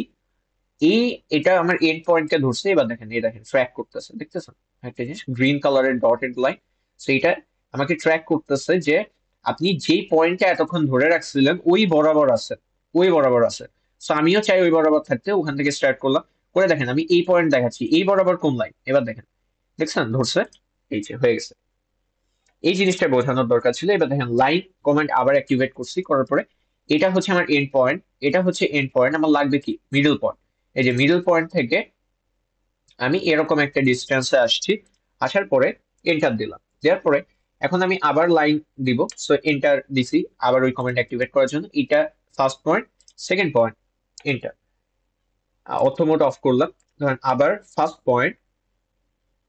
এই এটা আমার এন্ড পয়েন্টকে ধরছে। এবার দেখেন, এই দেখেন ট্র্যাক করতেছে, দেখতেছেন একটা জিনিস গ্রিন কালারের ডটেড লাইন। সেইটা আমাকে ট্র্যাক করতেছে যে আপনি যেই পয়েন্টটা এতক্ষণ ধরে রাখছিলেন ওই বরাবর আছে, ওই বরাবর আছে। সো আমিও চাই ওই বরাবর থাকতে, ওখান থেকে স্টার্ট করলাম। করে দেখেন আমি এই পয়েন্ট দেখাচ্ছি, এই বরাবর কোন লাইন, এবার দেখেন, দেখছেন ধরছে, এই যে হয়ে গেছে। এই জিনিসটা বোঝানোর দরকার ছিল। এবার দেখেন লাইন কমান্ড আবার অ্যাক্টিভেট করছি, করার পরে এটা হচ্ছে আমার এন্ড পয়েন্ট, এটা হচ্ছে এন্ড পয়েন্ট, আমার লাগবে কি মিডল পয়েন্ট। এই যে মিডল পয়েন্ট থেকে আমি এরকম একটা ডিস্টেন্সে আসছি, আসার পরে এন্টার দিলাম, দেওয়ার পরে এখন আমি আবার লাইন দিব। সো এন্টার দিছি আবার ওই কমেন্ট অ্যাক্টিভেট করার জন্য। এটা first point, second point, enter. অর্থ মোড অফ করলাম। ধরেন আবার first point,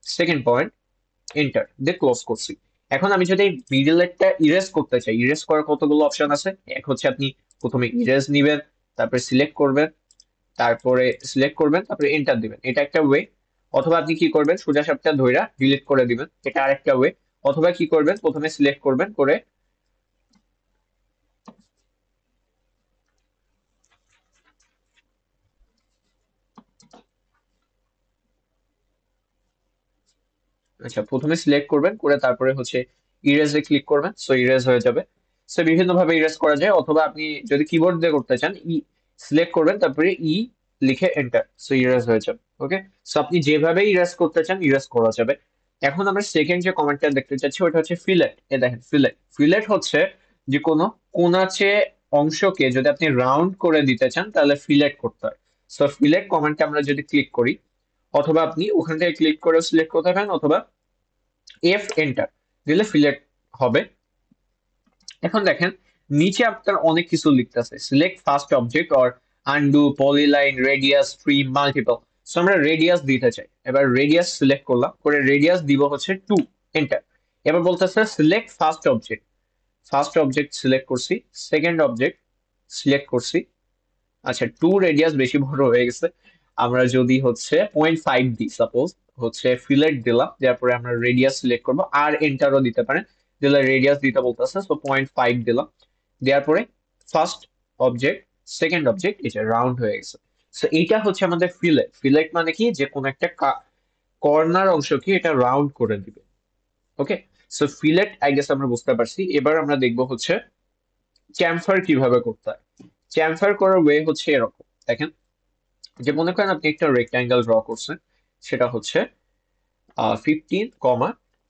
second point, enter দিয়ে ক্লোজ করছি। এখন আমি যদি মিডলেরটা ইরেজ করতে চাই, ইরেজ করার কতগুলো অপশন আছে। এক হচ্ছে আপনি প্রথমে ইরেজ নিবেন, তারপরে সিলেক্ট করবেন, তারপরে সিলেক্ট করবেন, তারপরে এন্টার দিবেন, এটা একটা ওয়ে। অথবা আপনি কি করবেন, সোজা সাপটা ধইরা ডিলিট করে দিবেন, এটা আরেকটা ওয়ে। অথবা কি করবেন, প্রথমে সিলেক্ট করবেন, করে আচ্ছা প্রথমে সিলেক্ট করবেন, করে তারপরে হচ্ছে ইরেজে ক্লিক করবেন, সো ইরেজ হয়ে যাবে। সো বিভিন্ন ভাবে ইরেজ করা যায়। অথবা আপনি যদি কিবোর্ড দিয়ে করতে চান, সিলেক্ট করবেন, তারপরে লিখে এন্টার, সো ইরেজ হয়ে যাবে। ওকে। সো আপনি যেভাবে ইরেজ করতে চান ইরেজ করা যাবে। এখন আমরা সেকেন্ড যে কমান্ডটা দেখতে চাচ্ছি ওটা হচ্ছে ফিলেট। এ দেখেন ফিলেট, ফিলেট হচ্ছে যে কোনো কোনাচে অংশকে যদি আপনি রাউন্ড করে দিতে চান তাহলে ফিলেট করতে হয়। সো ফিলেট কমান্ডটা আমরা যদি ক্লিক করি, অথবা আপনি ওখান থেকে ক্লিক করে সিলেক্ট করতে পারেন, অথবা এফ এন্টার দিলে ফিলেট হবে। এখন দেখেন নিচে আপনার অনেক কিছু লিখতে আছে, select first object or undo polyline radius trim multiple. So আমরা রেডিয়াস দিতে চাই, এবার রেডিয়াস সিলেক্ট করলাম, করে রেডিয়াস দিব হচ্ছে 2, এন্টার। এবার বলতেছে select first object, first object select করছি, সেকেন্ড অবজেক্ট সিলেক্ট করছি। আচ্ছা 2 রেডিয়াস বেশি বড় হয়ে গেছে, আমরা যদি হচ্ছে 0.5 দিই, সাপোজ হচ্ছে ফিলেট দিলাম, তারপরে আমরা রেডিয়াস সিলেক্ট করবো, আর এন্টারও দিতে পারেন, দিলে রেডিয়াস দিতে বলতেছে, সো 0.5 দিলাম, দেওয়ার পরে ফার্স্ট অবজেক্ট সেকেন্ড অবজেক্ট এটা রাউন্ড হয়ে গেছে। সো এইটা হচ্ছে আমাদের ফিলেট। ফিলেট মানে কি, যে কোনো একটা কর্নার অংশকে এটা রাউন্ড করে দিবে। ওকে, সো ফিলেট আই গেস আমরা বুঝতে পারছি। এবার আমরা দেখবো হচ্ছে চ্যামফার কিভাবে করতে হয়। চ্যামফার করার ওয়ে হচ্ছে এরকম, দেখেন যে মনে করেন আপনি একটা রেক্ট্যাঙ্গেল ড্র করছেন, সেটা হচ্ছে 15,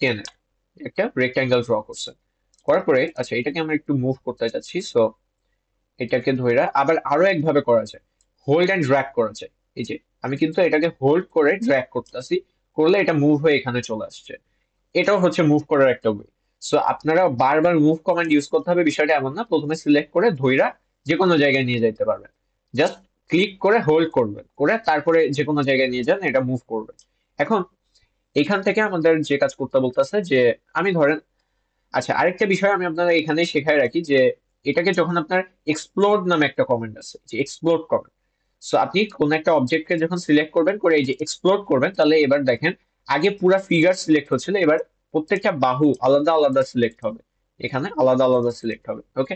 10 একটা রেক্ট্যাঙ্গেল ড্র করছেন, করার পরে আচ্ছা এটাকে আমরা একটু মুভ করতে চাচ্ছি, সো এটাকে ধরে আবার আরো একভাবে করা যায়, হোল্ড অ্যান্ড ড্র্যাগ করা যায়। এই যে আমি কিন্তু এটাকে হোল্ড করে ড্র্যাগ করতেছি, করলে এটা মুভ হয়ে এখানে চলে আসছে, এটাও হচ্ছে মুভ করার একটা ওয়ে। সো আপনারা বারবার মুভ কমান্ড ইউজ করতে হবে বিষয়টা এমন না, প্রথমে সিলেক্ট করে ধইরা যে কোনো জায়গায় নিয়ে যাইতে পারবেন, জাস্ট ক্লিক করে হোল্ড করবেন, করে তারপরে যে কোনো জায়গায় নিয়ে যান, এটা মুভ করবে। এখন এখান থেকে আমাদের যে কাজ করতে বলতেছে যে আমি ধরেন, আচ্ছা আরেকটা বিষয় আমি আপনাদের এখানে শেখায় রাখি যে এটাকে যখন আপনার এক্সপ্লোড নামে একটা কমেন্ট আছে, যে এক্সপ্লোড কমেন্ট, সো আপনি কোন একটা অবজেক্টকে যখন সিলেক্ট করবেন, করে এই যে এক্সপ্লোড করবেন, তাহলে এবার দেখেন আগে পুরা ফিগার সিলেক্ট হচ্ছিল, এবার প্রত্যেকটা বাহু আলাদা আলাদা সিলেক্ট হবে, এখানে আলাদা আলাদা সিলেক্ট হবে। ওকে,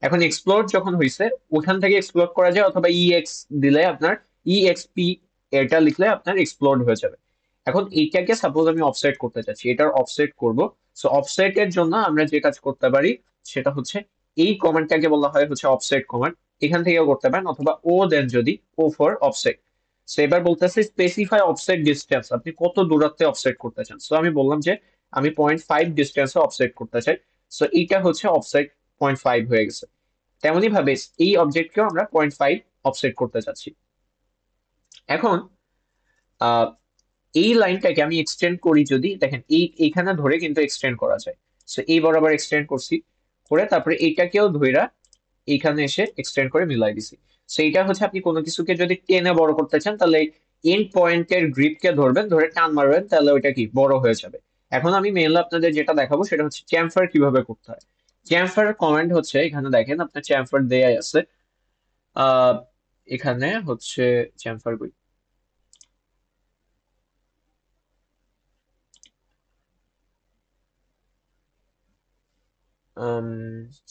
এখন এক্সপ্লোর যখন হয়েছে ওখান থেকে এক্সপ্লোর করা যায়, অথবা ইএক্স দিলে আপনার ইএক্সপি এটা লিখলে আপনার এক্সপ্লোর হয়ে যাবে। এখন এইটাকে সাপোজ আমি অফসেট করতে চাচ্ছি, এটার অফসেট করব। সো অফসেটের জন্য আমরা যে কাজ করতে পারি সেটা হচ্ছে এই কমান্ডটাকে বলা হয় হচ্ছে অফসেট কমান্ড, এখান থেকেও করতে পারেন, অথবা ও দেন যদি ও ফর অফসেট। সো এবার বলতেছে স্পেসিফাই অফসেট ডিস্টেন্স, আপনি কত দূরত্বে অফসেট করতে চান। সো আমি বললাম যে আমি 0.5 ডিস্টেন্সে অফসেট করতে চাই, সো এইটা হচ্ছে অফসেট 0.5 হয়ে গেছে। তেমনি ভাবে এই অবজেক্টকেও আমরা 0.5 অফসেট করতে চাচ্ছি। এখন আহ, এই লাইনটাকে আমি এক্সটেন্ড করি, যদি দেখেন এইখানে ধরে কিন্তু এক্সটেন্ড করা যায়। সো এই বরাবর এক্সটেন্ড করছি, করে তারপরে এইটাকেও ধইরা এইখানে এসে এক্সটেন্ড করে মিলাই দিছি। সো এইটা হচ্ছে আপনি কোনো কিছুকে যদি টেনে বড় করতে চান, তাহলে এন্ড পয়েন্টের গ্রিপকে ধরবেন, ধরে টান মারবেন, তাহলে ওইটা কি বড় হয়ে যাবে। এখন আমি মেইনলি আপনাদের যেটা দেখাবো সেটা হচ্ছে চ্যামফার কিভাবে করতে হয়। চ্যামফার কমান্ড হচ্ছে এখানে দেখেন আপনার চ্যামফার দেয়াই আছে, আহ এখানে হচ্ছে চ্যামফার কই,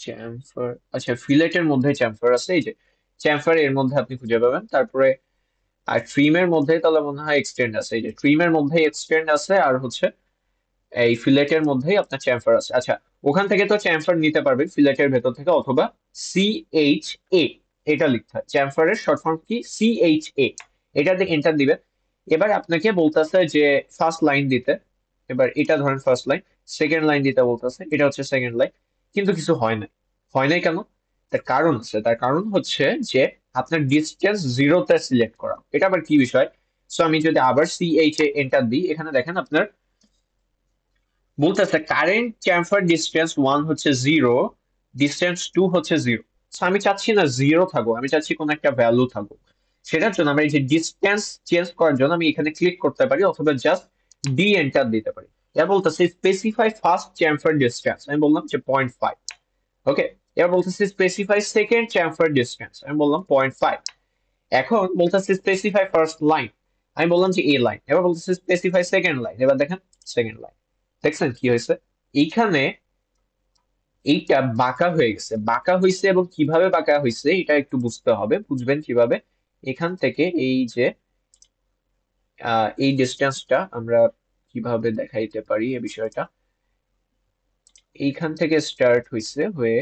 চ্যামফার, আচ্ছা ফিলেটের মধ্যে চ্যামফার আছে, এই যে চ্যামফার এর মধ্যে আপনি খুঁজে পাবেন। তারপরে আর ট্রিমের মধ্যে তাহলে মনে হয় এক্সটেন্ড আছে, এই যে ট্রিমের মধ্যে এক্সটেন্ড আছে, আর হচ্ছে এই ফিলেটের মধ্যেই আপনার চ্যামফার আছে। আচ্ছা ওখান থেকে তো চ্যামফার নিতে পারবেন ফিলেটের ভেতর থেকে, অথবা CHA এটা লিখতে হয়, চ্যামফারের শর্ট ফর্ম কি CHA, এটা দিয়ে এন্টার দিবেন। এবার আপনাকে বলতেছে যে ফার্স্ট লাইন দিতে, এবার এটা ধরেন ফার্স্ট লাইন, সেকেন্ড লাইন দিতে বলতেছে, এটা হচ্ছে সেকেন্ড লাইন, কিন্তু কিছু হয় নাই। হয় নাই কেন? তার কারণ আছে, তার কারণ হচ্ছে যে আপনার ডিস্টেন্স জিরোতে সিলেক্ট করা, এটা আবার কি বিষয়। সো আমি যদি আবার CHA এন্টার দিই, এখানে দেখেন আপনার বলতেছে কারেন্ট চ্যামফার ডিস্টেন্স 1 হচ্ছে 0, ডিস্টেন্স 2 হচ্ছে 0। সো আমি চাচ্ছি না 0 থাকুক, আমি চাচ্ছি কোন একটা ভ্যালু থাকুক। সেটার জন্য আমরা এই যে ডিস্টেন্স চেঞ্জ করার জন্য আমি এখানে ক্লিক করতে পারি, অথবা জাস্ট ডি এন্টার দিতে পারি। এবার বলতেছে স্পেসিফাই ফার্স্ট চ্যামফার ডিস্টেন্স, আমি বললাম যে 0.5। ওকে, এবার বলতেছে স্পেসিফাই সেকেন্ড চ্যামফার ডিস্টেন্স, আমি বললাম 0.5। এখন বলতেছে স্পেসিফাই ফার্স্ট লাইন, আমি বললাম যে এই লাইন। এবার বলতেছে স্পেসিফাই সেকেন্ড লাইন, এবার দেখেন সেকেন্ড লাইন। দেখছেন কি হয়েছে এইখানে, এইটা বাঁকা হয়ে গেছে, বাঁকা হয়েছে, এবং কিভাবে বাঁকা হয়েছে এটা একটু বুঝতে হবে, বুঝবেন কিভাবে। এখান থেকে এই যে এই ডিস্টেন্সটা আমরা কিভাবে দেখাইতে পারি এই বিষয়টা, এইখান থেকে স্টার্ট হয়েছে হয়ে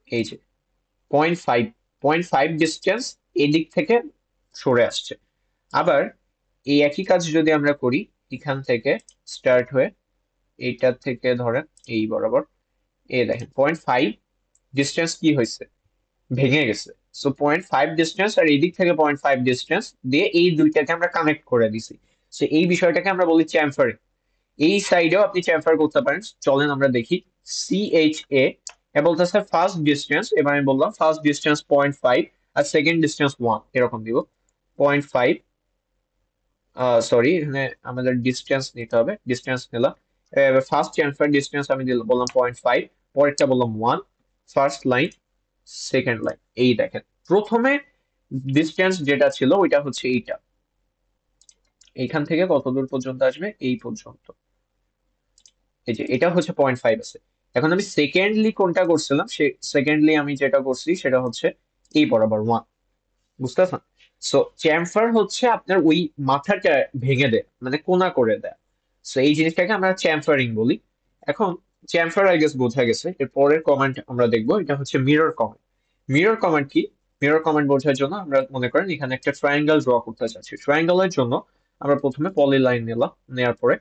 এই যে 0.5, 0.5 ডিস্টেন্স এদিক থেকে সরে আসছে। আবার এই একই কাজ যদি আমরা করি এখান থেকে স্টার্ট হয়ে এইটা থেকে ধরেন এই বরাবর, দেখেন 0.5 ডিস্টেন্স কি হয়েছে, ভেঙে গেছে। সো 0.5 ডিস্টেন্স আর এই দিক থেকে 0.5 ডিস্টেন্স দিয়ে এই দুইটাকে আমরা কানেক্ট করে দিছি। সো এই বিষয়টাকে আমরা বলি চ্যামফারিং। এই সাইডেও আপনি চ্যামফার করতে পারেন, চলেন আমরা দেখি। CHA এ বলতেছে ফার্স্ট ডিস্টেন্স, এবার আমি বললাম ফার্স্ট ডিস্টেন্স 0.5 আর সেকেন্ড ডিস্টেন্স 1 এরকম দিব। 0.5, সরি এখানে আমাদের ডিস্টেন্স নিতে হবে, ডিস্টেন্স নিলাম। এবার ফার্স্ট চ্যামফার ডিস্টেন্স আমি বললাম 0.5, পরেরটা বললাম 1, ফার্স্ট লাইন সেকেন্ড লাইন। এই দেখেন প্রথমে ডিস্টেন্স যেটা ছিল ওইটা হচ্ছে এইটা, এইখান থেকে কত দূর পর্যন্ত আসবে, এই পর্যন্ত। এই যে এটা হচ্ছে 0.5 আছে। এখন আমি সেকেন্ডলি কোনটা করছিলাম, সেকেন্ডলি আমি যেটা করছি সেটা হচ্ছে এই বরাবর 1, বুঝতে পারছেন? সো চ্যামফার হচ্ছে আপনার ওই মাথাটা ভেঙে দেয়, মানে কোনা করে দেয়। সো এই জিনিসটাকে আমরা চ্যামফারিং বলি। এখন চ্যামফার আই গেস বোঝা গেছে। এর পরের কমান্ড আমরা দেখবো, এটা হচ্ছে মিরর কমান্ড। মিরর কমান্ড কি? মিরর কমান্ড বোঝার জন্য আমরা মনে করেন এখানে একটা ট্রায়াঙ্গেল ড্র করতে চাচ্ছি। ট্রায়াঙ্গেলের জন্য আমরা প্রথমে পলি লাইন নিলাম, নেওয়ার পরে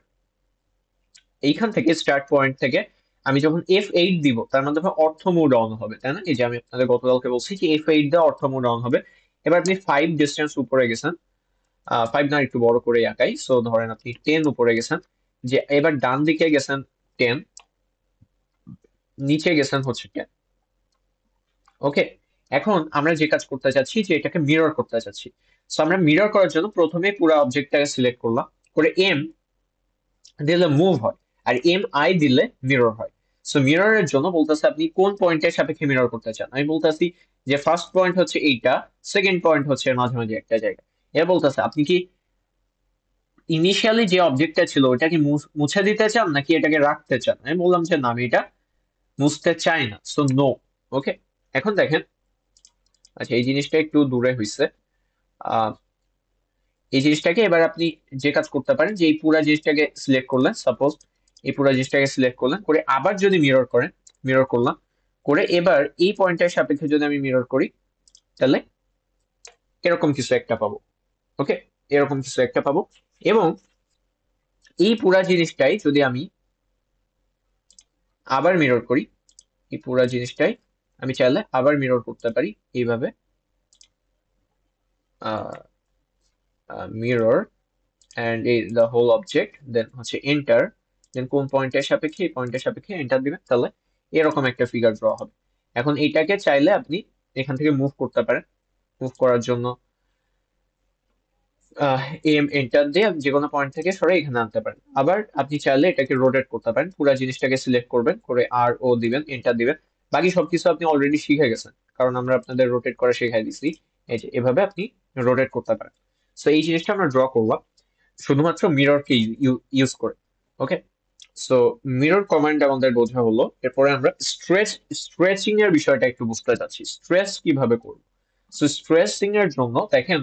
এইখান থেকে স্টার্ট পয়েন্ট থেকে আমি যখন F8 দিব তার মাধ্যমে অর্থ মুভ ডাউন হবে, তাই না? এই যে আমি আপনাদের গতকালকে বলছি যে F8 দিয়ে অর্থ মুভ ডাউন হবে। এবার আপনি 5 ডিস্টেন্স উপরে গেছেন, 5 না একটু বড় করে আঁকাই। সো ধরেন আপনি 10 উপরে গেছেন, যে এবার ডান দিকে গেছেন 10, নিচে গেছেন হচ্ছে 10। ওকে, এখন আমরা যে কাজ করতে চাচ্ছি যে এটাকে মিরর করতে চাচ্ছি। সো আমরা মিরর করার জন্য প্রথমে পুরো অবজেক্টটাকে সিলেক্ট করলাম, করে এম দিলে মুভ হয়, আর MI দিলে মিরর হয়। সো মিররের জন্য বলতেছে আপনি কোন পয়েন্টের সাপেক্ষে মিরর করতে চান। আমি বলতেছি যে ফার্স্ট পয়েন্ট হচ্ছে এইটা, সেকেন্ড পয়েন্ট হচ্ছে এর মাঝামাঝি একটা জায়গা। এর বলতেছে আপনি কি ইনিশিয়ালি যে অবজেক্টটা ছিল ওটাকে মুছে দিতে চান নাকি এটাকে রাখতে চান। আমি বললাম যে না, আমি এটা মুছতে চাই না, সো নো। ওকে, এখন দেখেন, আচ্ছা এই জিনিসটা একটু দূরে হয়েছে। আহ এই জিনিসটাকে এবার আপনি যে কাজ করতে পারেন যে এই পুরো জিনিসটাকে সিলেক্ট করলেন, সাপোজ এই পুরো জিনিসটাকে সিলেক্ট করলেন, করে আবার যদি মিরর করেন, মিরর করলাম, করে এবার এই পয়েন্টের সাপেক্ষে যদি আমি মিরর করি তাহলে এরকম কিছু একটা পাবো। ওকে, এরকম কিছু একটা পাবো। এবং এই পুরা জিনিসটাই যদি আমি আবার মিরর করি, এই পুরা জিনিসটাই আমি চাইলে আবার মিরর করতে পারি এইভাবে, মিরর অ্যান্ড এই দ্য হোল অবজেক্ট, দেন হচ্ছে এন্টার, দেন কোন পয়েন্টের সাপেক্ষে, এই পয়েন্টের সাপেক্ষে এন্টার দিবেন, তাহলে এরকম একটা ফিগার ড্র হবে। এখন এইটাকে চাইলে আপনি এখান থেকে মুভ করতে পারেন। মুভ করার জন্য এম এন্টার দিয়ে আপনি যে কোনো পয়েন্ট থেকে সরে এখানে আনতে পারেন। আবার আপনি চাইলে এটাকে রোটেট করতে পারেন, পুরো জিনিসটাকে সিলেক্ট করবেন, করে R O দিবেন, এন্টার দিবেন। বাকি সবকিছু আপনি অলরেডি শিখে গেছেন, কারণ আমরা আপনাদের রোটেট করা শেখাই দিচ্ছি। এই যে এভাবে আপনি রোটেট করতে পারেন। সো এই জিনিসটা আমরা ড্র করলাম শুধুমাত্র মিররকে ইউজ করে। ওকে, সো মিরর কমান্ড আমাদের বোঝা হলো। এরপরে আমরা স্ট্রেচিং এর বিষয়টা একটু বুঝতে চাচ্ছি, স্ট্রেস কিভাবে করব। সো স্ট্রেচিং এর জন্য দেখেন,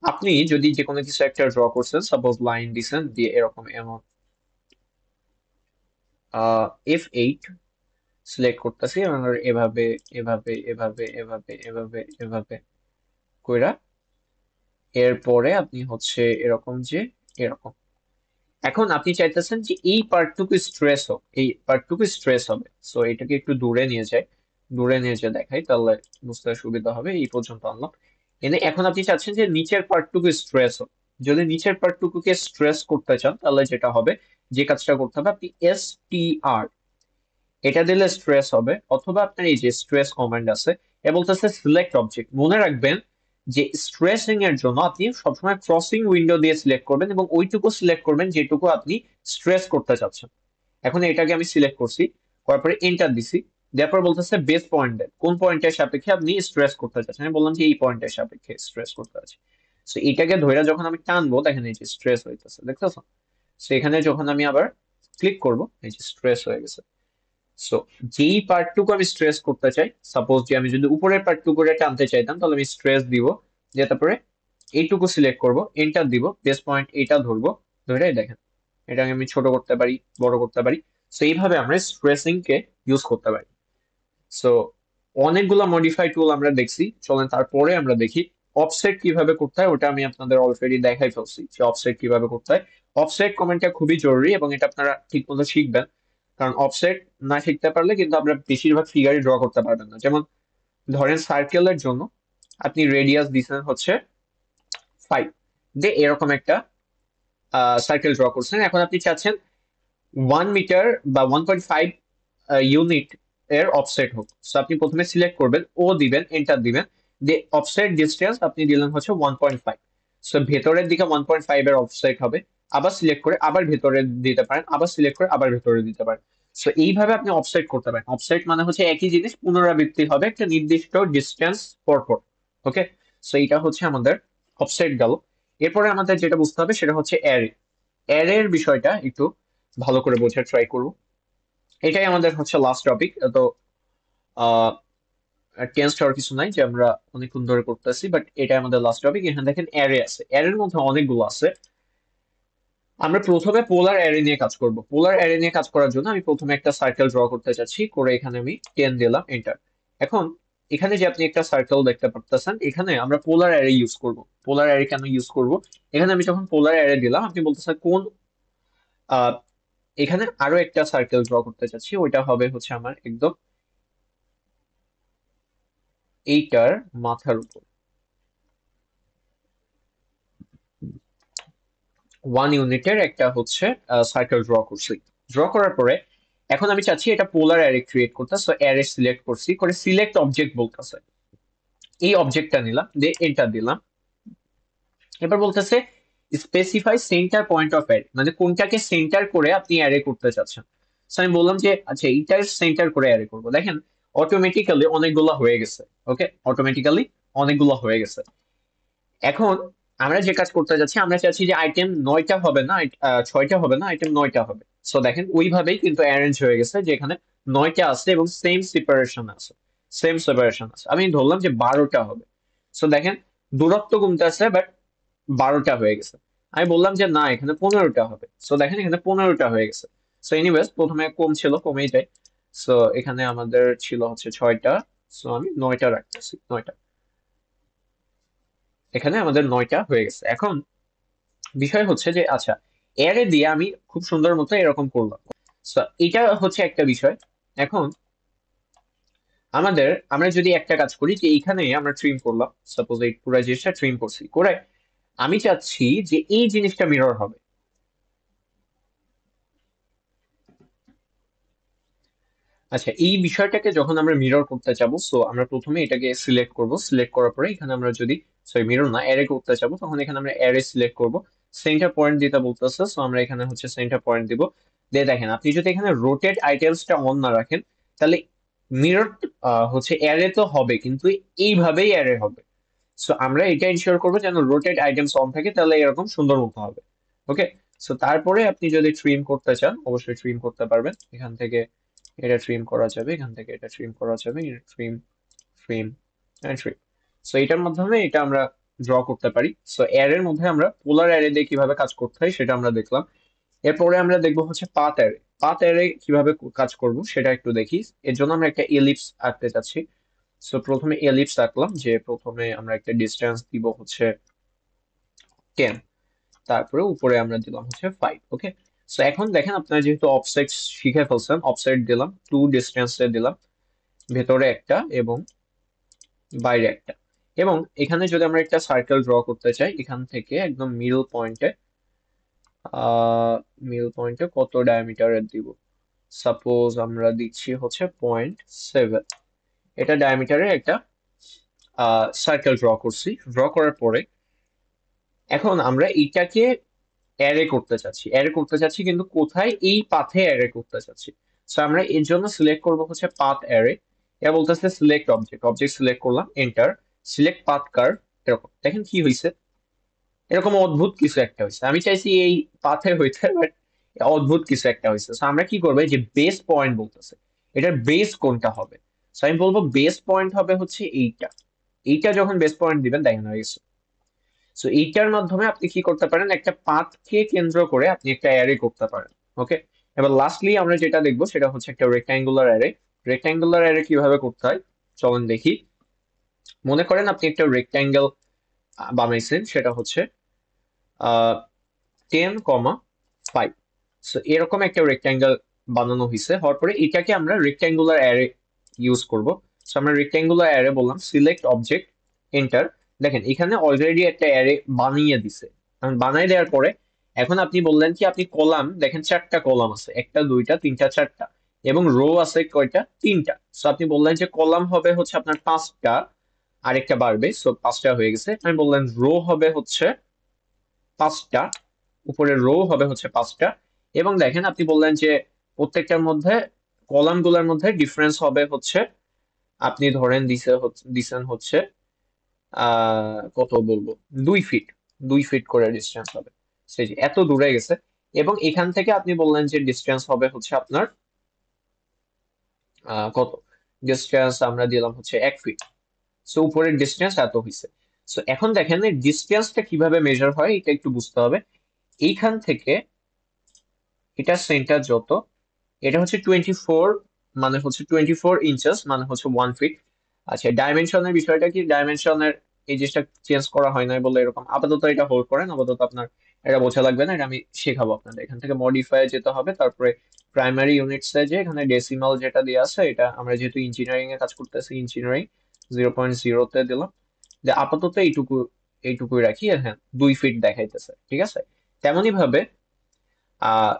আপনি যদি যে কোনো কিছু একটা ড্র করছেন, সাপোজ লাইন দিছেন, দিয়ে এরকম এমন F8 সিলেক্ট করতেছি, আমরা এভাবে এভাবে এভাবে এভাবে এভাবে এভাবে কইরা এরপরে আপনি হচ্ছে এরকম যে এরকম। এখন আপনি চাইতেছেন যে এই পার্টটুকু স্ট্রেস হোক, এই পার্টটুকু স্ট্রেস হবে। সো এটাকে একটু দূরে নিয়ে যায়, দূরে নিয়ে যে দেখাই তাহলে বুঝতে সুবিধা হবে। এই পর্যন্ত আনলাম, এনে এখন আপনি চাচ্ছেন যে নিচের পার্টটুকু স্ট্রেস হোক। যদি নিচের পার্টটুকুকে স্ট্রেস করতে চান তাহলে যেটা হবে, যে কাজটা করতে হবে, আপনি STR এটা দিলে স্ট্রেস হবে, অথবা আপনার এই যে স্ট্রেস কমান্ড আছে এ বলতেছে সিলেক্ট অবজেক্ট। মনে রাখবেন যে স্ট্রেসিং এর জন্য আপনি সবসময় ক্রসিং উইন্ডো দিয়ে সিলেক্ট করবেন এবং ওইটুকু সিলেক্ট করবেন যেটুকু আপনি স্ট্রেস করতে চাচ্ছেন। এখন এটাকে আমি সিলেক্ট করছি, করার পরে এন্টার দিছি, দেওয়ার পর বলতেছে বেস পয়েন্ট দেন, কোন পয়েন্টের সাপেক্ষে আপনি স্ট্রেস করতে চাচ্ছেন। আমি বললাম যে এই পয়েন্টের সাপেক্ষে স্ট্রেস করতে আছে। সো এটাকে ধরে যখন আমি টানবো দেখেন এই যে স্ট্রেস হইতেছে, দেখতেছো? সো এখানে যখন আমি আবার ক্লিক করব, এই যে স্ট্রেস হয়ে গেছে। সো যেই পার্টটুকু আমি স্ট্রেস করতে চাই, সাপোজ যে আমি যদি উপরের পার্টটুকু টানতে চাইতাম তাহলে আমি স্ট্রেস দিব, দিয়ে তারপরে এইটুকু সিলেক্ট করব, এন্টার দিব, বেস পয়েন্ট এটা ধরবো, ধরে দেখেন এটাকে আমি ছোট করতে পারি, বড় করতে পারি। সো এইভাবে আমরা স্ট্রেসিং কে ইউজ করতে পারি। সো অনেকগুলো মডিফাই টুল আমরা দেখছি, চলেন তারপরে আমরা দেখি অফসেট কিভাবে করতে হয় ওটা আমি আপনাদের অলরেডি দেখাই ফেলছি যে অফসেট কিভাবে করতে হয়। অফসেট কমেন্টটা খুবই জরুরি এবং এটা আপনারা ঠিক মতো শিখবেন, কারণ অফসেট না শিখতে পারলে কিন্তু আমরা বেশিরভাগ ফিগারই ড্র করতে পারবেন না। যেমন ধরেন সার্কেলের জন্য আপনি রেডিয়াস দিচ্ছেন হচ্ছে 5, দিয়ে এরকম একটা সার্কেল ড্র করছেন। এখন আপনি চাচ্ছেন 1 মিটার বা 1.5 ইউনিট এর অফসেট হোক। সো আপনি প্রথমে সিলেক্ট করবেন, ও দিবেন, এন্টার দিবেন, দিয়ে অফসেট ডিসটেন্স আপনি দিলেন হচ্ছে 1.5। সো ভেতরের দিকে 1.5 এর অফসেট হবে। আবার সিলেক্ট করে আবার ভেতরে দিতে পারেন, আবার সিলেক্ট করে আবার ভেতরে দিতে পারেন। সো এইভাবে আপনি অফসেট করতে পারেন। অফসেট মানে হচ্ছে একই জিনিস পুনরাবৃত্তি হবে একটা নির্দিষ্ট ডিস্টেন্স পর পর। ওকে, সো এটা হচ্ছে আমাদের অফসেট গেল। এরপরে আমাদের যেটা বুঝতে হবে সেটা হচ্ছে অ্যারে। অ্যারের বিষয়টা একটু ভালো করে বোঝার ট্রাই করব। এটাই আমাদের হচ্ছে লাস্ট টপিক। তো টেন্স হওয়ার কিছু নাই যে আমরা অনেকক্ষণ ধরে করতেছি, বাট এটা আমাদের লাস্ট টপিক। এখানে দেখেন অ্যারে আছে, অ্যারের মধ্যে অনেকগুলো আছে। আমরা প্রথমে পোলার অ্যারে নিয়ে কাজ করব। পোলার অ্যারে নিয়ে কাজ করার জন্য আমি প্রথমে একটা সার্কেল ড্র করতে চাচ্ছি, করে এখানে আমি 10 দিলাম, এন্টার। এখন এখানে যে আপনি একটা সার্কেল দেখতে পাচ্ছেন, এখানে আমরা পোলার অ্যারে ইউজ করব। পোলার অ্যারে কেন ইউজ করব? এখানে আমি যখন পোলার অ্যারে দিলাম, আপনি বলতেছেন কোন আহ, এখানে আরো একটা সার্কেল ড্র করতে চাচ্ছি, ওইটা হবে হচ্ছে আমার একদম এইটার মাথার উপর 1 ইউনিটের একটা হচ্ছে সার্কেল ড্র করছি। ড্র করার পরে এখন আমি চাচ্ছি এটা পোলার অ্যারে ক্রিয়েট করতে। সো অ্যারে সিলেক্ট করছি, করে সিলেক্ট অবজেক্ট বলতেছে, এই অবজেক্টটা নিলাম, দিয়ে এন্টার দিলাম। এবার বলতেছে specify centre point of array, মানে কোনটাকে সেন্টার করে আপনি অ্যারে করতে চাচ্ছেন। সো আমি বললাম যে আচ্ছা এইটার সেন্টার করে অ্যারে করবো। দেখেন অটোমেটিক্যালি অনেকগুলো হয়ে গেছে। ওকে, অটোমেটিক্যালি অনেকগুলো হয়ে গেছে। এখন আমরা যে কাজ করতে যাচ্ছি, আমরা চাচ্ছি যে আইটেম 9টা হবে না, 6টা হবে না, আইটেম 9টা হবে। সো দেখেন ওইভাবেই কিন্তু অ্যারেঞ্জ হয়ে গেছে, যে এখানে 9টা আছে এবং সেম সেপারেশন আছে, সেম সেপারেশন আছে। আমি ধরলাম যে 12টা হবে। সো দেখেন দূরত্ব কমতে আছে, বাট 12টা হয়ে গেছে। আমি বললাম যে না এখানে 15টা হবে। সো দেখেন এখানে 15টা হয়ে গেছে। সো এনিওয়েজ প্রথমে কম ছিল, কমেই যায়। সো এখানে আমাদের ছিল হচ্ছে 6টা। সো আমি 9টা রাখতেছি, 9টা। এখানে আমাদের 9টা হয়ে গেছে। এখন বিষয় হচ্ছে যে আচ্ছা এরে দিয়ে আমি খুব সুন্দর মতো এরকম করলাম। So, এটা হচ্ছে একটা বিষয়। এখন আমরা যদি একটা কাজ করি যে এখানে আমরা ট্রিম করলাম, সাপোজ এই পুরো জিনিসটা ট্রিম করছি, করে আমি চাচ্ছি যে এই জিনিসটা মিরর হবে। আচ্ছা এই বিষয়টাকে যখন আমরা মিরর করতে চাবো, সো আমরা প্রথমে এটাকে সিলেক্ট করব। সিলেক্ট করার পরে এখানে আমরা যদি সরি মিরর না অ্যারে করতে চাবো, তখন এখানে আমরা অ্যারে সিলেক্ট করব। সেন্টার পয়েন্ট দিতে বলতেছে, সো আমরা এখানে হচ্ছে সেন্টার পয়েন্ট দিব। দিয়ে দেখেন আপনি যদি এখানে রোটেট আইটেমসটা অন না রাখেন, তাহলে মিরর হচ্ছে অ্যারে তো হবে কিন্তু এইভাবেই অ্যারে হবে। সো আমরা এটা ইনশিওর করবো যেন রোটেট আইটেমস অন থাকে, তাহলে এরকম সুন্দর মতো হবে। ওকে, সো তারপরে আপনি যদি ট্রিম করতে চান অবশ্যই ট্রিম করতে পারবেন। এখান থেকে এটা ট্রিম করা যাবে, এখান থেকে এটা ট্রিম করা যাবে, trim, trim and trim. So এটার মাধ্যমে এটা আমরা ড্র করতে পারি। সো অ্যারের মধ্যে আমরা পোলার অ্যারে দিয়ে কিভাবে কাজ করতে হয় সেটা আমরা দেখলাম। এরপরে আমরা দেখবো হচ্ছে পাথ অ্যারে। পাথ অ্যারে কিভাবে কাজ করব সেটা একটু দেখি। এর জন্য আমরা একটা এলিপস আঁকতে চাচ্ছি। সো প্রথমে এলিপস আঁকলাম, যে প্রথমে আমরা একটা ডিস্টেন্স দিব হচ্ছে 10, তারপরে উপরে আমরা দিলাম হচ্ছে 5। ওকে, সো এখন দেখেন আপনারা যেহেতু অফসেট শিখে ফেলছেন, অফসেট দিলাম, টু ডিস্টেন্সে দিলাম, ভেতরে একটা এবং বাইরে একটা। এবং এখানে যদি আমরা একটা সার্কেল ড্র করতে চাই, এখান থেকে একদম মিডল পয়েন্টে কত ডায়ামিটারের দিব? সাপোজ আমরা দিচ্ছি হচ্ছে 0.7। এটা ডায়ামিটারের একটা সার্কেল ড্র করছি। ড্র করার পরে এখন আমরা এইটাকে অ্যারে করতে চাচ্ছি, অ্যারে করতে চাচ্ছি, কিন্তু কোথায়? এই পাথে অ্যারে করতে চাচ্ছি। সো আমরা এর জন্য সিলেক্ট করব হচ্ছে পাথ অ্যারে। এটা বলতেছে সিলেক্ট অবজেক্ট, অবজেক্ট সিলেক্ট করলাম, এন্টার। Select path curve. এরকম দেখেন কি হয়েছে, এরকম অদ্ভুত কিছু একটা হয়েছে। আমি চাইছি এই পাথে হইতে, বাট অদ্ভুত কিছু একটা হয়েছে। সো আমরা কি করবো, এই যে বেস পয়েন্ট বলতেছে, এটার বেস কোনটা হবে? সো আমি বলবো বেস পয়েন্ট হবে হচ্ছে এইটা। এইটা যখন বেস পয়েন্ট দিবেন দেখেন হয়ে গেছে। সো এইটার মাধ্যমে আপনি কি করতে পারেন, একটা পাথকে কেন্দ্র করে আপনি একটা অ্যারে করতে পারেন। ওকে, এবার লাস্টলি আমরা যেটা দেখবো সেটা হচ্ছে একটা রেক্টাঙ্গুলার অ্যারে। রেক্টাঙ্গুলার অ্যারে কিভাবে করতে হয় চলেন দেখি। মনে করেন আপনি একটা রেক্টাঙ্গেল বানাইছেন সেটা হচ্ছে 10,5। সো এরকম একটা রেক্ট্যাঙ্গেল বানানো হয়েছে, হওয়ার পরে এটাকে আমরা রেক্ট্যাঙ্গুলার অ্যারে ইউজ করব। সো আমরা রেক্ট্যাঙ্গুলার অ্যারে বললাম সিলেক্ট অবজেক্ট এন্টার। দেখেন এখানে অলরেডি একটা অ্যারে বানিয়ে দিছে, কারণ বানাই দেওয়ার পরে এখন আপনি বললেন কি আপনি কলাম, দেখেন 4টা কলাম আছে, একটা দুইটা তিনটা চারটা, এবং রো আছে কয়টা, 3টা। সো আপনি বললেন যে কলাম হবে হচ্ছে আপনার 5টা, আরেকটা বাড়বে, সো 5টা হয়ে গেছে। আমি বললেন রো হবে হচ্ছে 5টা, উপরের রো হবে হচ্ছে 5টা। এবং দেখেন আপনি বললেন যে প্রত্যেকটার মধ্যে কলাম গুলার মধ্যে ডিফারেন্স হবে হচ্ছে, আপনি ধরেন দিছেন হচ্ছে কত বলবো, 2 ফিট, 2 ফিট করে ডিস্টেন্স হবে। সেই যে এত দূরে গেছে। এবং এখান থেকে আপনি বললেন যে ডিস্টেন্স হবে হচ্ছে আপনার কত, ডিস্টেন্স আমরা দিলাম হচ্ছে 1 ফিট। সো উপরের ডিস্টেন্স এত হয়েছে। সো এখন দেখেন এই ডিস্টেন্সটা কিভাবে মেজার হয় এটা একটু বুঝতে হবে। এইখান থেকে এটা সেন্টার যত, এটা হচ্ছে 24, মানে হচ্ছে 24 ইঞ্চেস, মানে হচ্ছে 1 ফিট। আচ্ছা ডাইমেনশনের বিষয়টা কি, ডাইমেনশনের এই জিনিসটা চেঞ্জ করা হয় না বলে এরকম, আপাতত এটা হোল্ড করেন, আপাতত আপনার এটা বোঝা লাগবে না, এটা আমি শেখাবো আপনাদের। এখান থেকে মডিফাই যেতে হবে, তারপরে প্রাইমারি ইউনিটসে যে এখানে ডেসিমাল যেটা দেওয়া আছে, এটা আমরা যেহেতু ইঞ্জিনিয়ারিং এ কাজ করতেছি, ইঞ্জিনিয়ারিং 0.0-তে দিলাম। যে আপাতত এইটুকুই রাখি। আর হ্যাঁ 2 ফিট দেখাইতেছে, ঠিক আছে। তেমনই ভাবে আহ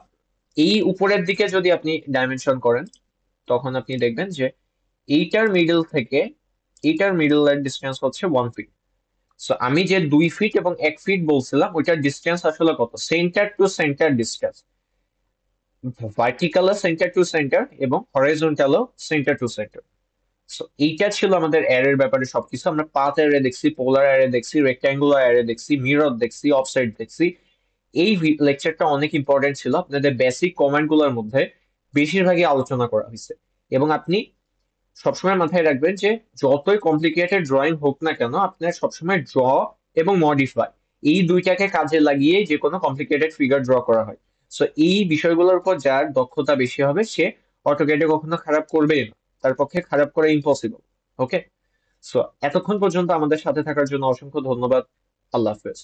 এই উপরের দিকে যদি আপনি ডাইমেনশন করেন, তখন আপনি দেখবেন যে এইটার মিডল থেকে এইটার মিডল এর ডিস্টেন্স হচ্ছে 1 ফিট। সো আমি যে 2 ফিট এবং 1 ফিট বলছিলাম, ওইটার ডিস্টেন্স আসলে কত, centre to centre distance, vertical centre to centre এবং horizontal centre to centre. So এইটা ছিল আমাদের অ্যারের ব্যাপারে সবকিছু। আমরা পাথ অ্যারে দেখছি, পোলার অ্যারে দেখছি, রেক্ট্যাঙ্গুলার অ্যারে দেখছি, মিরর দেখছি, অফসাইড দেখছি। এই লেকচারটা অনেক ইম্পর্টেন্ট ছিল, আপনাদের বেসিক কমান্ড গুলোর মধ্যে বেশিরভাগই আলোচনা করা হয়েছে। এবং আপনি সবসময় মাথায় রাখবেন যে যতই কমপ্লিকেটেড ড্রয়িং হোক না কেন, আপনার সবসময় ড্র এবং মডিফাই এই দুইটাকে কাজে লাগিয়ে যে কোনো কমপ্লিকেটেড ফিগার ড্র করা হয়। সো এই বিষয়গুলোর উপর যার দক্ষতা বেশি হবে সে অটোক্যাডে কখনো খারাপ করবেই না, তার পক্ষে খারাপ করা ইম্পসিবল। ওকে, সো এতক্ষণ পর্যন্ত আমাদের সাথে থাকার জন্য অসংখ্য ধন্যবাদ। আল্লাহ হাফেজ।